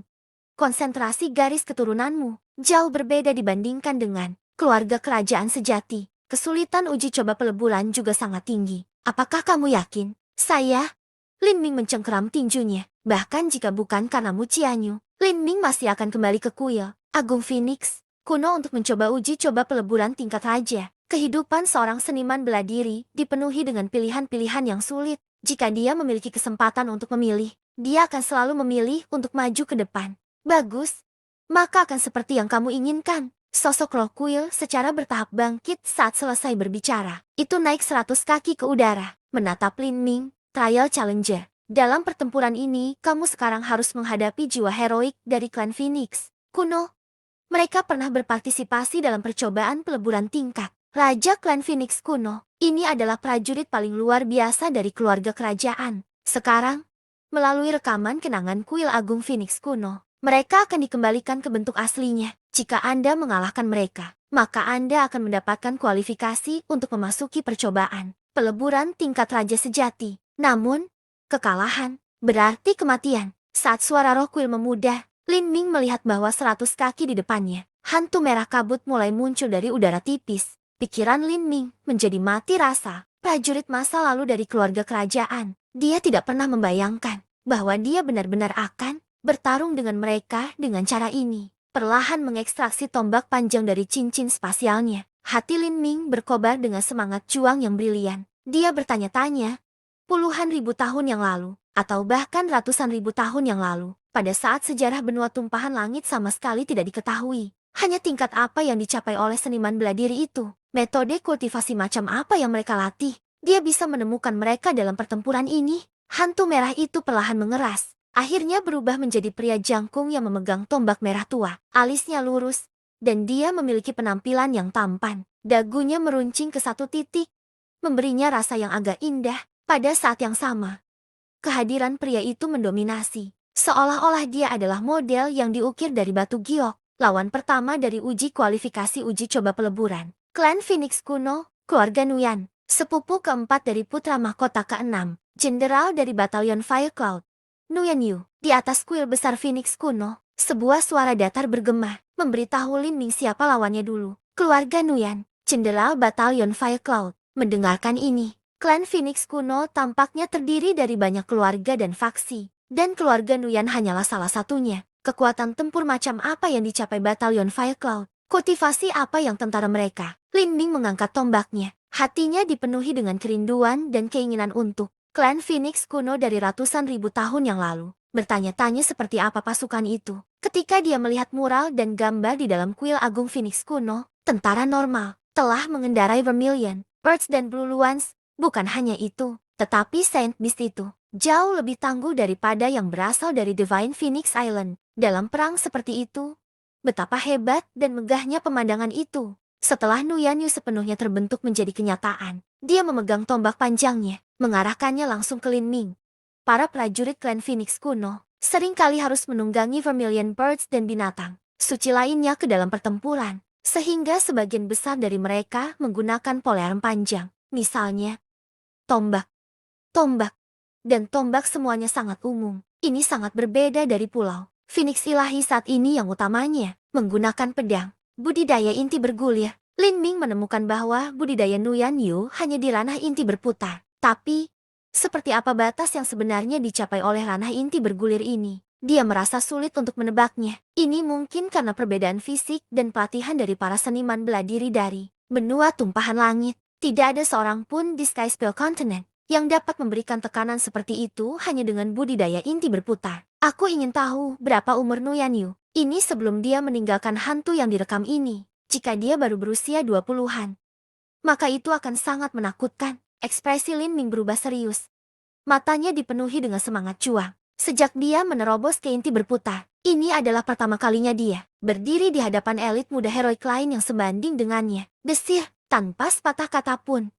"Konsentrasi garis keturunanmu jauh berbeda dibandingkan dengan keluarga kerajaan sejati. Kesulitan uji coba peleburan juga sangat tinggi. Apakah kamu yakin?" "Saya..." Lin Ming mencengkeram tinjunya. Bahkan jika bukan karena Mu Qianyu, Lin Ming masih akan kembali ke kuil Agung Phoenix kuno untuk mencoba uji coba peleburan tingkat raja. Kehidupan seorang seniman bela diri dipenuhi dengan pilihan-pilihan yang sulit. Jika dia memiliki kesempatan untuk memilih, dia akan selalu memilih untuk maju ke depan. Bagus, maka akan seperti yang kamu inginkan. Sosok roh kuil secara bertahap bangkit saat selesai berbicara. Itu naik 100 kaki ke udara, menatap Lin Ming, Trial Challenger. Dalam pertempuran ini, kamu sekarang harus menghadapi jiwa heroik dari klan Phoenix kuno. Mereka pernah berpartisipasi dalam percobaan peleburan tingkat Raja klan Phoenix kuno. Ini adalah prajurit paling luar biasa dari keluarga kerajaan. Sekarang, melalui rekaman kenangan kuil Agung Phoenix kuno, mereka akan dikembalikan ke bentuk aslinya. Jika Anda mengalahkan mereka, maka Anda akan mendapatkan kualifikasi untuk memasuki percobaan peleburan tingkat raja sejati. Namun, kekalahan berarti kematian. Saat suara roh kuil memudar, Lin Ming melihat bahwa 100 kaki di depannya, hantu merah kabut mulai muncul dari udara tipis. Pikiran Lin Ming menjadi mati rasa. Prajurit masa lalu dari keluarga kerajaan. Dia tidak pernah membayangkan bahwa dia benar-benar akan bertarung dengan mereka dengan cara ini. Perlahan mengekstraksi tombak panjang dari cincin spasialnya. Hati Lin Ming berkobar dengan semangat juang yang brilian. Dia bertanya-tanya, puluhan ribu tahun yang lalu, atau bahkan ratusan ribu tahun yang lalu, pada saat sejarah benua tumpahan langit sama sekali tidak diketahui. Hanya tingkat apa yang dicapai oleh seniman bela diri itu. Metode kultivasi macam apa yang mereka latih. Dia bisa menemukan mereka dalam pertempuran ini. Hantu merah itu perlahan mengeras. Akhirnya berubah menjadi pria jangkung yang memegang tombak merah tua. Alisnya lurus, dan dia memiliki penampilan yang tampan. Dagunya meruncing ke satu titik, memberinya rasa yang agak indah. Pada saat yang sama, kehadiran pria itu mendominasi. Seolah-olah dia adalah model yang diukir dari batu giok. Lawan pertama dari uji kualifikasi uji coba peleburan. Klan Phoenix kuno, keluarga Nuyan. Sepupu keempat dari putra mahkota ke-6. Jenderal dari batalion Fire Cloud. Nuyan Yu. Di atas kuil besar Phoenix kuno, sebuah suara datar bergema, memberitahu Lin Ming siapa lawannya dulu. Keluarga Nuyan, Jenderal batalion Fire Cloud. Mendengarkan ini, klan Phoenix kuno tampaknya terdiri dari banyak keluarga dan faksi. Dan keluarga Nuyan hanyalah salah satunya. Kekuatan tempur macam apa yang dicapai batalion Fire Cloud? Kultivasi apa yang tentara mereka? Lin Ming mengangkat tombaknya. Hatinya dipenuhi dengan kerinduan dan keinginan untuk klan Phoenix kuno dari ratusan ribu tahun yang lalu. Bertanya-tanya seperti apa pasukan itu. Ketika dia melihat mural dan gambar di dalam kuil Agung Phoenix kuno, tentara normal telah mengendarai Vermilion, Birds dan Blue Luans. Bukan hanya itu, tetapi Saint Beast itu jauh lebih tangguh daripada yang berasal dari Divine Phoenix Island. Dalam perang seperti itu, betapa hebat dan megahnya pemandangan itu. Setelah Nuyan Yu sepenuhnya terbentuk menjadi kenyataan, dia memegang tombak panjangnya, mengarahkannya langsung ke Lin Ming. Para prajurit klan Phoenix kuno seringkali harus menunggangi Vermilion Birds dan binatang suci lainnya ke dalam pertempuran, sehingga sebagian besar dari mereka menggunakan polearm panjang. Misalnya, tombak, dan tombak semuanya sangat umum. Ini sangat berbeda dari pulau Phoenix ilahi saat ini yang utamanya menggunakan pedang. Budidaya inti bergulir. Lin Ming menemukan bahwa budidaya Nuyan Yu hanya di ranah inti berputar. Tapi, seperti apa batas yang sebenarnya dicapai oleh ranah inti bergulir ini? Dia merasa sulit untuk menebaknya. Ini mungkin karena perbedaan fisik dan pelatihan dari para seniman bela diri dari benua tumpahan langit. Tidak ada seorang pun di Sky Spell Continent yang dapat memberikan tekanan seperti itu hanya dengan budidaya inti berputar. Aku ingin tahu berapa umur Nuyan Yu ini sebelum dia meninggalkan hantu yang direkam ini. Jika dia baru berusia 20-an, maka itu akan sangat menakutkan. Ekspresi Lin Ming berubah serius. Matanya dipenuhi dengan semangat juang. Sejak dia menerobos ke inti berputar, Ini adalah pertama kalinya dia berdiri di hadapan elit muda heroik lain yang sebanding dengannya. Desir, tanpa sepatah kata pun.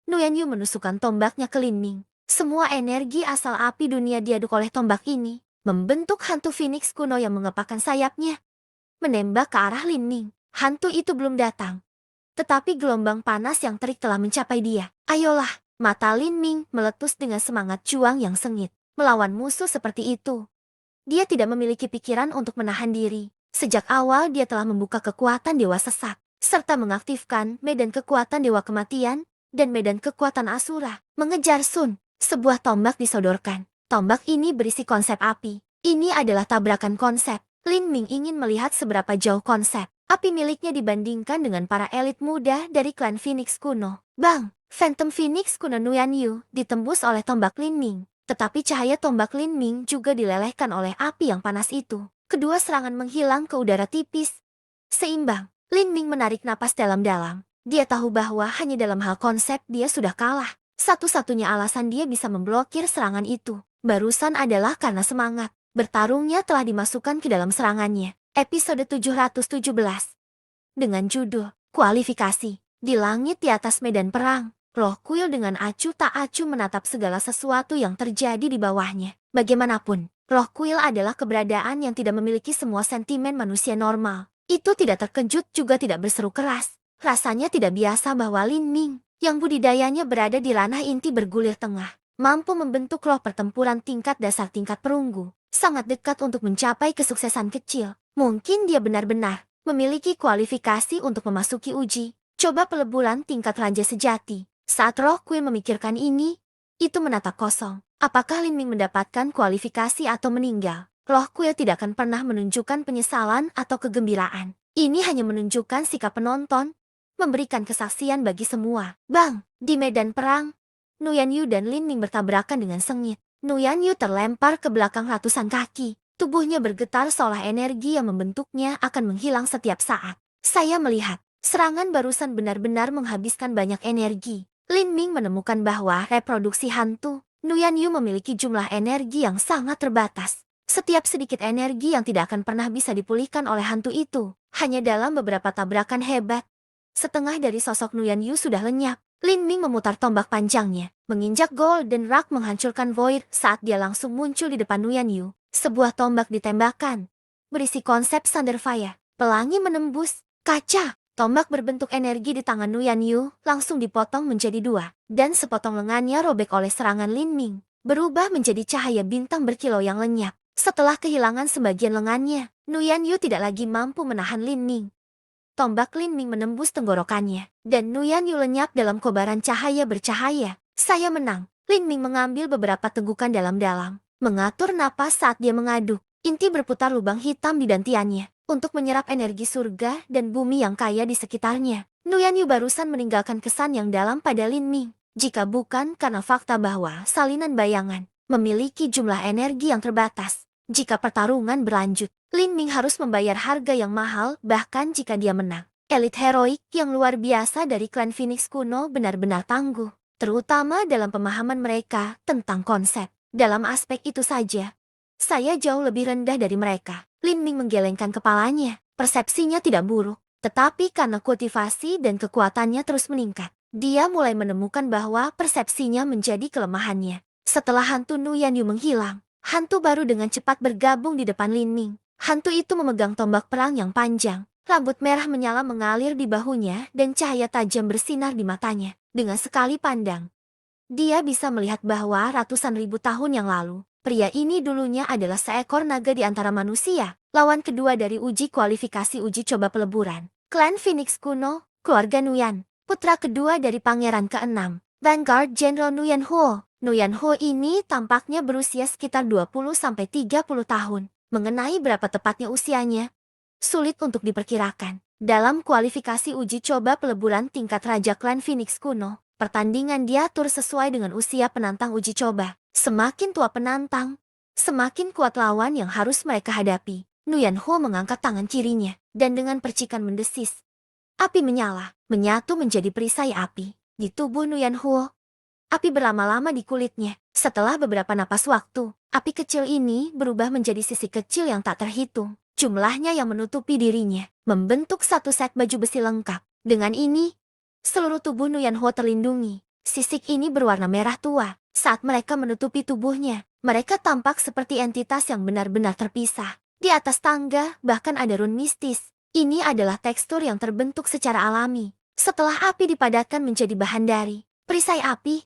Nuyan Yu menusukkan tombaknya ke Lin Ming. Semua energi asal api dunia diaduk oleh tombak ini, membentuk hantu Phoenix kuno yang mengepakkan sayapnya. Menembak ke arah Lin Ming. Hantu itu belum datang. Tetapi gelombang panas yang terik telah mencapai dia. Ayolah, mata Lin Ming meletus dengan semangat juang yang sengit. Melawan musuh seperti itu. Dia tidak memiliki pikiran untuk menahan diri. Sejak awal dia telah membuka kekuatan Dewa Sesat, serta mengaktifkan medan kekuatan Dewa Kematian, dan medan kekuatan Asura. Mengejar Sun, sebuah tombak disodorkan. Tombak ini berisi konsep api. Ini adalah tabrakan konsep. Lin Ming ingin melihat seberapa jauh konsep api miliknya dibandingkan dengan para elit muda dari klan Phoenix kuno. Bang! Phantom Phoenix kuno Nuyan Yu ditembus oleh tombak Lin Ming. Tetapi cahaya tombak Lin Ming juga dilelehkan oleh api yang panas itu. Kedua serangan menghilang ke udara tipis. Seimbang, Lin Ming menarik napas dalam-dalam. Dia tahu bahwa hanya dalam hal konsep dia sudah kalah. Satu-satunya alasan dia bisa memblokir serangan itu barusan adalah karena semangat. Bertarungnya telah dimasukkan ke dalam serangannya. Episode 717. Dengan judul, Kualifikasi. Di langit di atas medan perang, Roh Kuil dengan acuh tak acuh menatap segala sesuatu yang terjadi di bawahnya. Bagaimanapun, Roh Kuil adalah keberadaan yang tidak memiliki semua sentimen manusia normal. Itu tidak terkejut juga tidak berseru keras. Rasanya tidak biasa bahwa Lin Ming, yang budidayanya berada di ranah inti bergulir tengah, mampu membentuk roh pertempuran tingkat dasar tingkat perunggu. Sangat dekat untuk mencapai kesuksesan kecil. Mungkin dia benar-benar memiliki kualifikasi untuk memasuki uji coba peleburan tingkat raja sejati. Saat Roh Kuil memikirkan ini, itu menatap kosong. Apakah Lin Ming mendapatkan kualifikasi atau meninggal? Roh Kuil tidak akan pernah menunjukkan penyesalan atau kegembiraan. Ini hanya menunjukkan sikap penonton, memberikan kesaksian bagi semua. Bang! Di medan perang, Nuyan Yu dan Lin Ming bertabrakan dengan sengit. Nuyan Yu terlempar ke belakang ratusan kaki. Tubuhnya bergetar seolah energi yang membentuknya akan menghilang setiap saat. Saya melihat serangan barusan benar-benar menghabiskan banyak energi. Lin Ming menemukan bahwa reproduksi hantu Nuyan Yu memiliki jumlah energi yang sangat terbatas. Setiap sedikit energi yang tidak akan pernah bisa dipulihkan oleh hantu itu. Hanya dalam beberapa tabrakan hebat. Setengah dari sosok Nuyan Yu sudah lenyap. Lin Ming memutar tombak panjangnya, menginjak Golden Rock menghancurkan Void saat dia langsung muncul di depan Nuyan Yu. Sebuah tombak ditembakkan, berisi konsep Thunder Fire. Pelangi menembus kaca. Tombak berbentuk energi di tangan Nuyan Yu langsung dipotong menjadi dua, dan sepotong lengannya robek oleh serangan Lin Ming, berubah menjadi cahaya bintang berkilau yang lenyap. Setelah kehilangan sebagian lengannya, Nuyan Yu tidak lagi mampu menahan Lin Ming. Tombak Lin Ming menembus tenggorokannya, dan Nuyan Yu lenyap dalam kobaran cahaya bercahaya. Saya menang. Lin Ming mengambil beberapa tegukan dalam-dalam, mengatur napas saat dia mengaduk. Inti berputar lubang hitam di dantiannya untuk menyerap energi surga dan bumi yang kaya di sekitarnya. Nuyan Yu barusan meninggalkan kesan yang dalam pada Lin Ming. Jika bukan karena fakta bahwa salinan bayangan memiliki jumlah energi yang terbatas. Jika pertarungan berlanjut, Lin Ming harus membayar harga yang mahal bahkan jika dia menang. Elit heroik yang luar biasa dari klan Phoenix kuno benar-benar tangguh, terutama dalam pemahaman mereka tentang konsep. Dalam aspek itu saja, saya jauh lebih rendah dari mereka. Lin Ming menggelengkan kepalanya. Persepsinya tidak buruk, tetapi karena kultivasi dan kekuatannya terus meningkat, dia mulai menemukan bahwa persepsinya menjadi kelemahannya. Setelah hantu Nuyan Yu menghilang, hantu baru dengan cepat bergabung di depan Lin Ming. Hantu itu memegang tombak perang yang panjang. Rambut merah menyala mengalir di bahunya dan cahaya tajam bersinar di matanya. Dengan sekali pandang, dia bisa melihat bahwa ratusan ribu tahun yang lalu, pria ini dulunya adalah seekor naga di antara manusia, lawan kedua dari uji kualifikasi uji coba peleburan. Klan Phoenix kuno, keluarga Nuyan, putra kedua dari pangeran ke-6, Vanguard General Nuyan Ho. Nuyan Ho ini tampaknya berusia sekitar 20-30 tahun. Mengenai berapa tepatnya usianya, sulit untuk diperkirakan. Dalam kualifikasi uji coba peleburan tingkat Raja Klan Phoenix kuno, pertandingan diatur sesuai dengan usia penantang uji coba. Semakin tua penantang, semakin kuat lawan yang harus mereka hadapi. Nuyan Ho mengangkat tangan kirinya, dan dengan percikan mendesis, api menyala, menyatu menjadi perisai api di tubuh Nuyan Ho. api berlama-lama di kulitnya. Setelah beberapa napas waktu, api kecil ini berubah menjadi sisik kecil yang tak terhitung. Jumlahnya yang menutupi dirinya, membentuk satu set baju besi lengkap. Dengan ini, seluruh tubuh Nuyan Ho terlindungi. Sisik ini berwarna merah tua. Saat mereka menutupi tubuhnya, mereka tampak seperti entitas yang benar-benar terpisah. Di atas tangga, bahkan ada rune mistis. Ini adalah tekstur yang terbentuk secara alami. Setelah api dipadatkan menjadi bahan dari perisai api,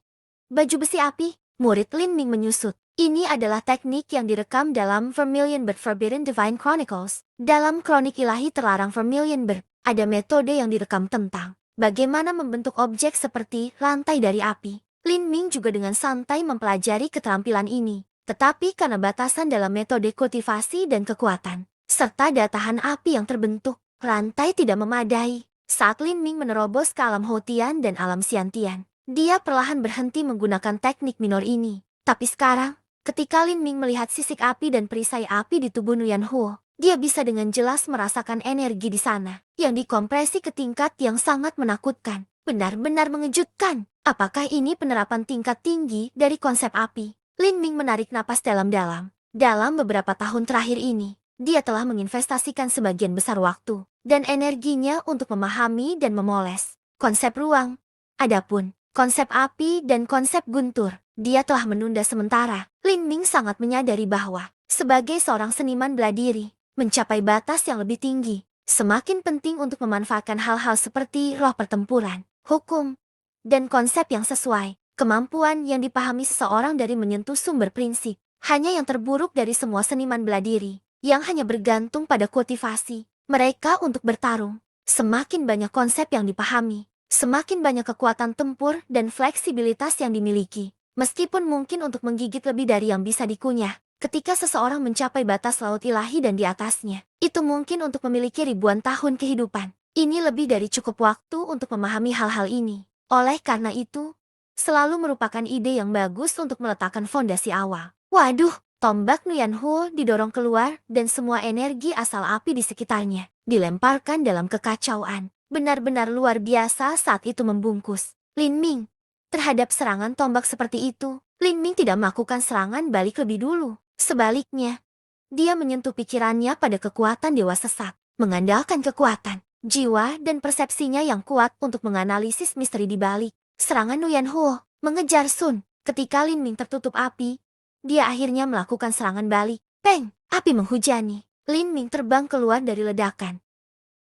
baju besi api, murid Lin Ming menyusut. Ini adalah teknik yang direkam dalam Vermilion Bird Forbidden Divine Chronicles. Dalam kronik ilahi terlarang Vermilion Bird, ada metode yang direkam tentang bagaimana membentuk objek seperti rantai dari api. Lin Ming juga dengan santai mempelajari keterampilan ini. Tetapi karena batasan dalam metode kultivasi dan kekuatan, serta daya tahan api yang terbentuk, rantai tidak memadai. Saat Lin Ming menerobos ke alam Hotian dan alam Xiantian, dia perlahan berhenti menggunakan teknik minor ini. Tapi sekarang, ketika Lin Ming melihat sisik api dan perisai api di tubuh Nuyan Huo, dia bisa dengan jelas merasakan energi di sana, yang dikompresi ke tingkat yang sangat menakutkan. Benar-benar mengejutkan. Apakah ini penerapan tingkat tinggi dari konsep api? Lin Ming menarik napas dalam-dalam. Dalam beberapa tahun terakhir ini, dia telah menginvestasikan sebagian besar waktu dan energinya untuk memahami dan memoles konsep ruang. Adapun konsep api dan konsep guntur, dia telah menunda sementara. Lin Ming sangat menyadari bahwa sebagai seorang seniman bela diri, mencapai batas yang lebih tinggi semakin penting untuk memanfaatkan hal-hal seperti roh pertempuran, hukum, dan konsep yang sesuai. Kemampuan yang dipahami seseorang dari menyentuh sumber prinsip, hanya yang terburuk dari semua seniman bela diri, yang hanya bergantung pada kultivasi mereka untuk bertarung. Semakin banyak konsep yang dipahami, semakin banyak kekuatan tempur dan fleksibilitas yang dimiliki. Meskipun mungkin untuk menggigit lebih dari yang bisa dikunyah, ketika seseorang mencapai batas laut ilahi dan di atasnya, itu mungkin untuk memiliki ribuan tahun kehidupan. Ini lebih dari cukup waktu untuk memahami hal-hal ini. Oleh karena itu, selalu merupakan ide yang bagus untuk meletakkan fondasi awal. Waduh, tombak Nuyan Huo didorong keluar dan semua energi asal api di sekitarnya dilemparkan dalam kekacauan. Benar-benar luar biasa saat itu membungkus Lin Ming. Terhadap serangan tombak seperti itu, Lin Ming tidak melakukan serangan balik lebih dulu. Sebaliknya, dia menyentuh pikirannya pada kekuatan dewa sesat, mengandalkan kekuatan jiwa dan persepsinya yang kuat untuk menganalisis misteri di balik serangan Nuyan Huo mengejar Sun. Ketika Lin Ming tertutup api, dia akhirnya melakukan serangan balik. Peng! Api menghujani. Lin Ming terbang keluar dari ledakan.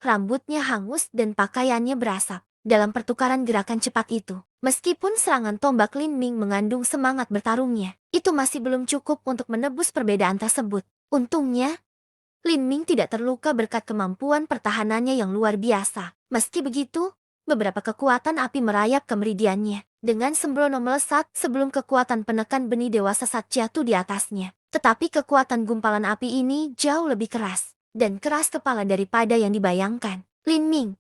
Rambutnya hangus dan pakaiannya berasap. Dalam pertukaran gerakan cepat itu, meskipun serangan tombak Lin Ming mengandung semangat bertarungnya, itu masih belum cukup untuk menebus perbedaan tersebut. Untungnya, Lin Ming tidak terluka berkat kemampuan pertahanannya yang luar biasa. Meski begitu, beberapa kekuatan api merayap ke meridiannya, dengan sembrono melesat sebelum kekuatan penekan benih dewa sesat jatuh di atasnya. Tetapi kekuatan gumpalan api ini jauh lebih keras, dan keras kepala daripada yang dibayangkan Lin Ming.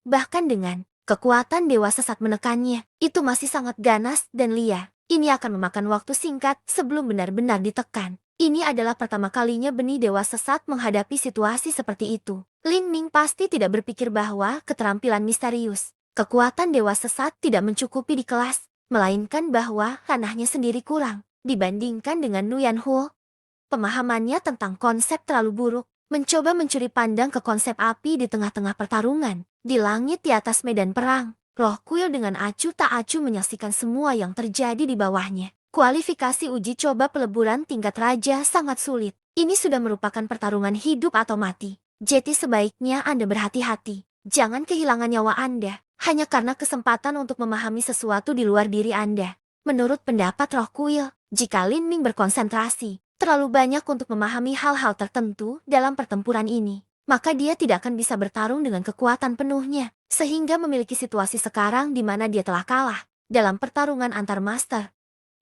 Bahkan dengan kekuatan dewa sesat menekannya, itu masih sangat ganas dan liar. Ini akan memakan waktu singkat sebelum benar-benar ditekan. Ini adalah pertama kalinya benih dewa sesat menghadapi situasi seperti itu. Lin Ming pasti tidak berpikir bahwa keterampilan misterius, kekuatan dewa sesat tidak mencukupi di kelas, melainkan bahwa ranahnya sendiri kurang. Dibandingkan dengan Nuyan Huo, pemahamannya tentang konsep terlalu buruk, mencoba mencuri pandang ke konsep api di tengah-tengah pertarungan. Di langit di atas medan perang, roh kuil dengan acuh tak acuh menyaksikan semua yang terjadi di bawahnya. Kualifikasi uji coba peleburan tingkat raja sangat sulit. Ini sudah merupakan pertarungan hidup atau mati. Jadi sebaiknya Anda berhati-hati. Jangan kehilangan nyawa Anda, hanya karena kesempatan untuk memahami sesuatu di luar diri Anda. Menurut pendapat roh kuil, jika Lin Ming berkonsentrasi terlalu banyak untuk memahami hal-hal tertentu dalam pertempuran ini, maka dia tidak akan bisa bertarung dengan kekuatan penuhnya, sehingga memiliki situasi sekarang di mana dia telah kalah dalam pertarungan antar master.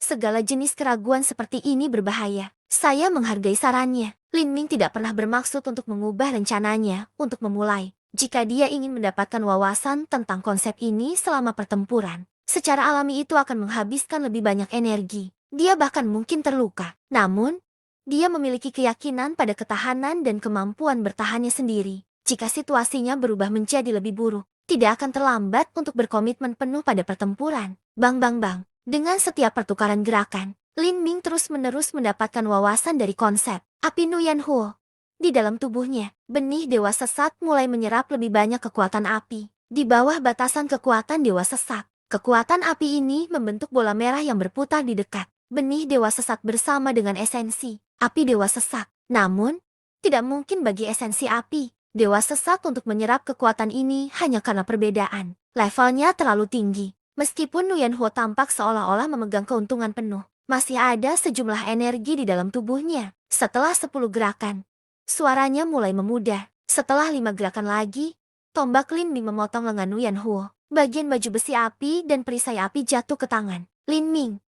Segala jenis keraguan seperti ini berbahaya. Saya menghargai sarannya. Lin Ming tidak pernah bermaksud untuk mengubah rencananya untuk memulai. Jika dia ingin mendapatkan wawasan tentang konsep ini selama pertempuran, secara alami itu akan menghabiskan lebih banyak energi. Dia bahkan mungkin terluka. Namun, dia memiliki keyakinan pada ketahanan dan kemampuan bertahannya sendiri. Jika situasinya berubah menjadi lebih buruk, tidak akan terlambat untuk berkomitmen penuh pada pertempuran. Bang bang bang. Dengan setiap pertukaran gerakan, Lin Ming terus-menerus mendapatkan wawasan dari konsep api Nuyan Huo. Di dalam tubuhnya, benih dewa sesat mulai menyerap lebih banyak kekuatan api. Di bawah batasan kekuatan dewa sesat, kekuatan api ini membentuk bola merah yang berputar di dekat benih dewa sesat bersama dengan esensi api dewa sesat. Namun, tidak mungkin bagi esensi api dewa sesat untuk menyerap kekuatan ini hanya karena perbedaan levelnya terlalu tinggi. Meskipun Nuyan Huo tampak seolah-olah memegang keuntungan penuh, masih ada sejumlah energi di dalam tubuhnya. Setelah 10 gerakan, suaranya mulai memudar. Setelah 5 gerakan lagi, tombak Lin Ming memotong lengan Nuyan Huo. Bagian baju besi api dan perisai api jatuh ke tangan Lin Ming.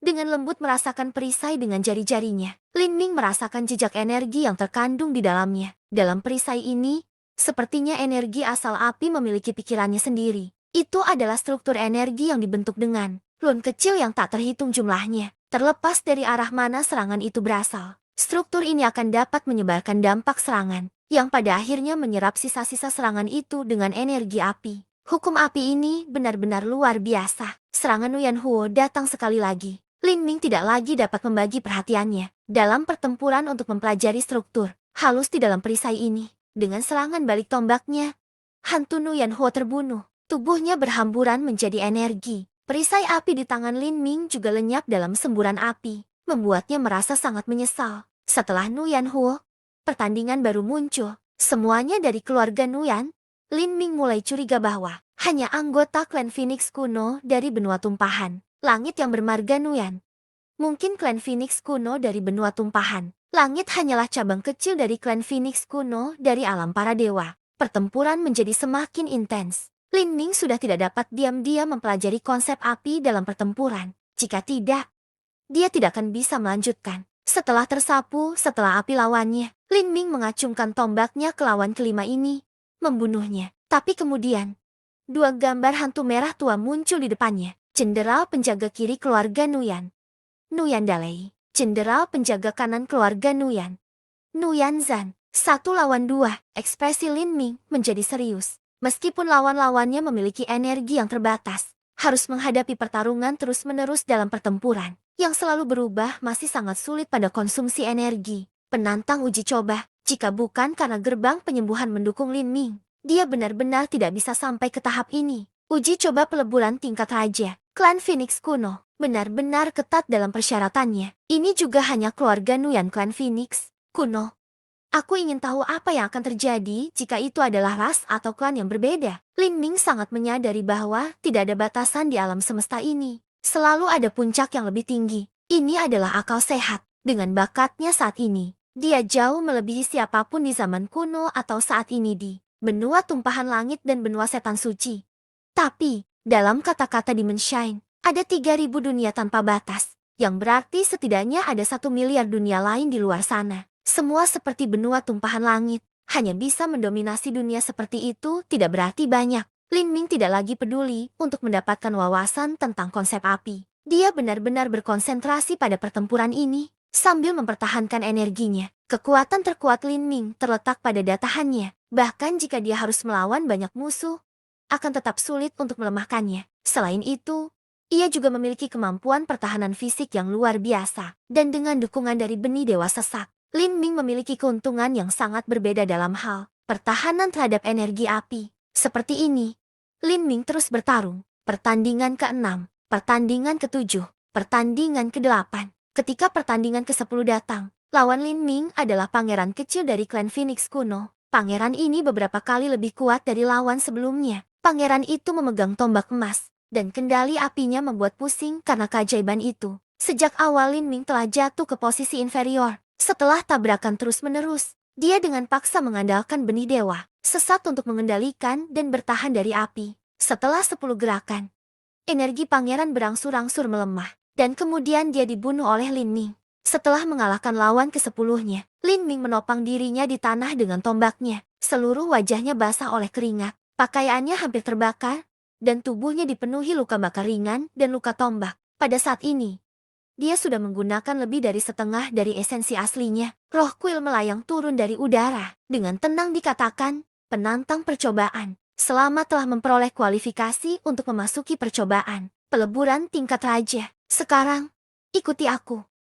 Dengan lembut merasakan perisai dengan jari-jarinya, Lin Ming merasakan jejak energi yang terkandung di dalamnya. Dalam perisai ini, sepertinya energi asal api memiliki pikirannya sendiri. Itu adalah struktur energi yang dibentuk dengan lun kecil yang tak terhitung jumlahnya. Terlepas dari arah mana serangan itu berasal, struktur ini akan dapat menyebarkan dampak serangan, yang pada akhirnya menyerap sisa-sisa serangan itu dengan energi api. Hukum api ini benar-benar luar biasa. Serangan Nuyan Huo datang sekali lagi. Lin Ming tidak lagi dapat membagi perhatiannya dalam pertempuran untuk mempelajari struktur halus di dalam perisai ini. Dengan serangan balik tombaknya, hantu Nuyan Huo terbunuh. Tubuhnya berhamburan menjadi energi. Perisai api di tangan Lin Ming juga lenyap dalam semburan api, membuatnya merasa sangat menyesal. Setelah Nuyan Huo, pertandingan baru muncul. Semuanya dari keluarga Nuyan. Lin Ming mulai curiga bahwa hanya anggota klan Phoenix kuno dari benua tumpahan langit yang bermarga Nuyan. Mungkin klan Phoenix kuno dari benua tumpahan langit hanyalah cabang kecil dari klan Phoenix kuno dari alam para dewa. Pertempuran menjadi semakin intens. Lin Ming sudah tidak dapat diam-diam mempelajari konsep api dalam pertempuran. Jika tidak, dia tidak akan bisa melanjutkan. Setelah tersapu, setelah api lawannya, Lin Ming mengacungkan tombaknya ke lawan kelima ini, membunuhnya. Tapi kemudian, dua gambar hantu merah tua muncul di depannya. Jenderal penjaga kiri keluarga Nuyan, Nuyan Dalei. Jenderal penjaga kanan keluarga Nuyan, Nuyan Zan. 1 lawan 2, ekspresi Lin Ming menjadi serius. Meskipun lawan-lawannya memiliki energi yang terbatas, harus menghadapi pertarungan terus-menerus dalam pertempuran yang selalu berubah masih sangat sulit pada konsumsi energi. Penantang uji coba, jika bukan karena gerbang penyembuhan mendukung Lin Ming, dia benar-benar tidak bisa sampai ke tahap ini. Uji coba peleburan tingkat raja. Klan Phoenix kuno benar-benar ketat dalam persyaratannya. Ini juga hanya keluarga Nuyan klan Phoenix kuno. Aku ingin tahu apa yang akan terjadi jika itu adalah ras atau klan yang berbeda. Lin Ming sangat menyadari bahwa tidak ada batasan di alam semesta ini. Selalu ada puncak yang lebih tinggi. Ini adalah akal sehat. Dengan bakatnya saat ini, dia jauh melebihi siapapun di zaman kuno atau saat ini di benua tumpahan langit dan benua setan suci. Tapi, dalam kata-kata Demon Shine, ada 3.000 dunia tanpa batas, yang berarti setidaknya ada 1 miliar dunia lain di luar sana. Semua seperti benua tumpahan langit, hanya bisa mendominasi dunia seperti itu tidak berarti banyak. Lin Ming tidak lagi peduli untuk mendapatkan wawasan tentang konsep api. Dia benar-benar berkonsentrasi pada pertempuran ini, sambil mempertahankan energinya. Kekuatan terkuat Lin Ming terletak pada datahannya, bahkan jika dia harus melawan banyak musuh, akan tetap sulit untuk melemahkannya. Selain itu, ia juga memiliki kemampuan pertahanan fisik yang luar biasa. Dan dengan dukungan dari benih dewa sesat, Lin Ming memiliki keuntungan yang sangat berbeda dalam hal pertahanan terhadap energi api. Seperti ini, Lin Ming terus bertarung. Pertandingan ke-6, pertandingan ke-7, pertandingan ke-8. Ketika pertandingan ke-10 datang, lawan Lin Ming adalah pangeran kecil dari klan Phoenix kuno. Pangeran ini beberapa kali lebih kuat dari lawan sebelumnya. Pangeran itu memegang tombak emas, dan kendali apinya membuat pusing karena keajaiban itu. Sejak awal Lin Ming telah jatuh ke posisi inferior. Setelah tabrakan terus-menerus, dia dengan paksa mengandalkan benih dewa sesat untuk mengendalikan dan bertahan dari api. Setelah 10 gerakan, energi pangeran berangsur-angsur melemah, dan kemudian dia dibunuh oleh Lin Ming. Setelah mengalahkan lawan ke-10-nya, Lin Ming menopang dirinya di tanah dengan tombaknya. Seluruh wajahnya basah oleh keringat. Pakaiannya hampir terbakar, dan tubuhnya dipenuhi luka bakar ringan dan luka tombak. Pada saat ini, dia sudah menggunakan lebih dari setengah dari esensi aslinya. Roh kuil melayang turun dari udara. Dengan tenang dikatakan, penantang percobaan. Selama telah memperoleh kualifikasi untuk memasuki percobaan, Peleburan tingkat raja. Sekarang, ikuti aku.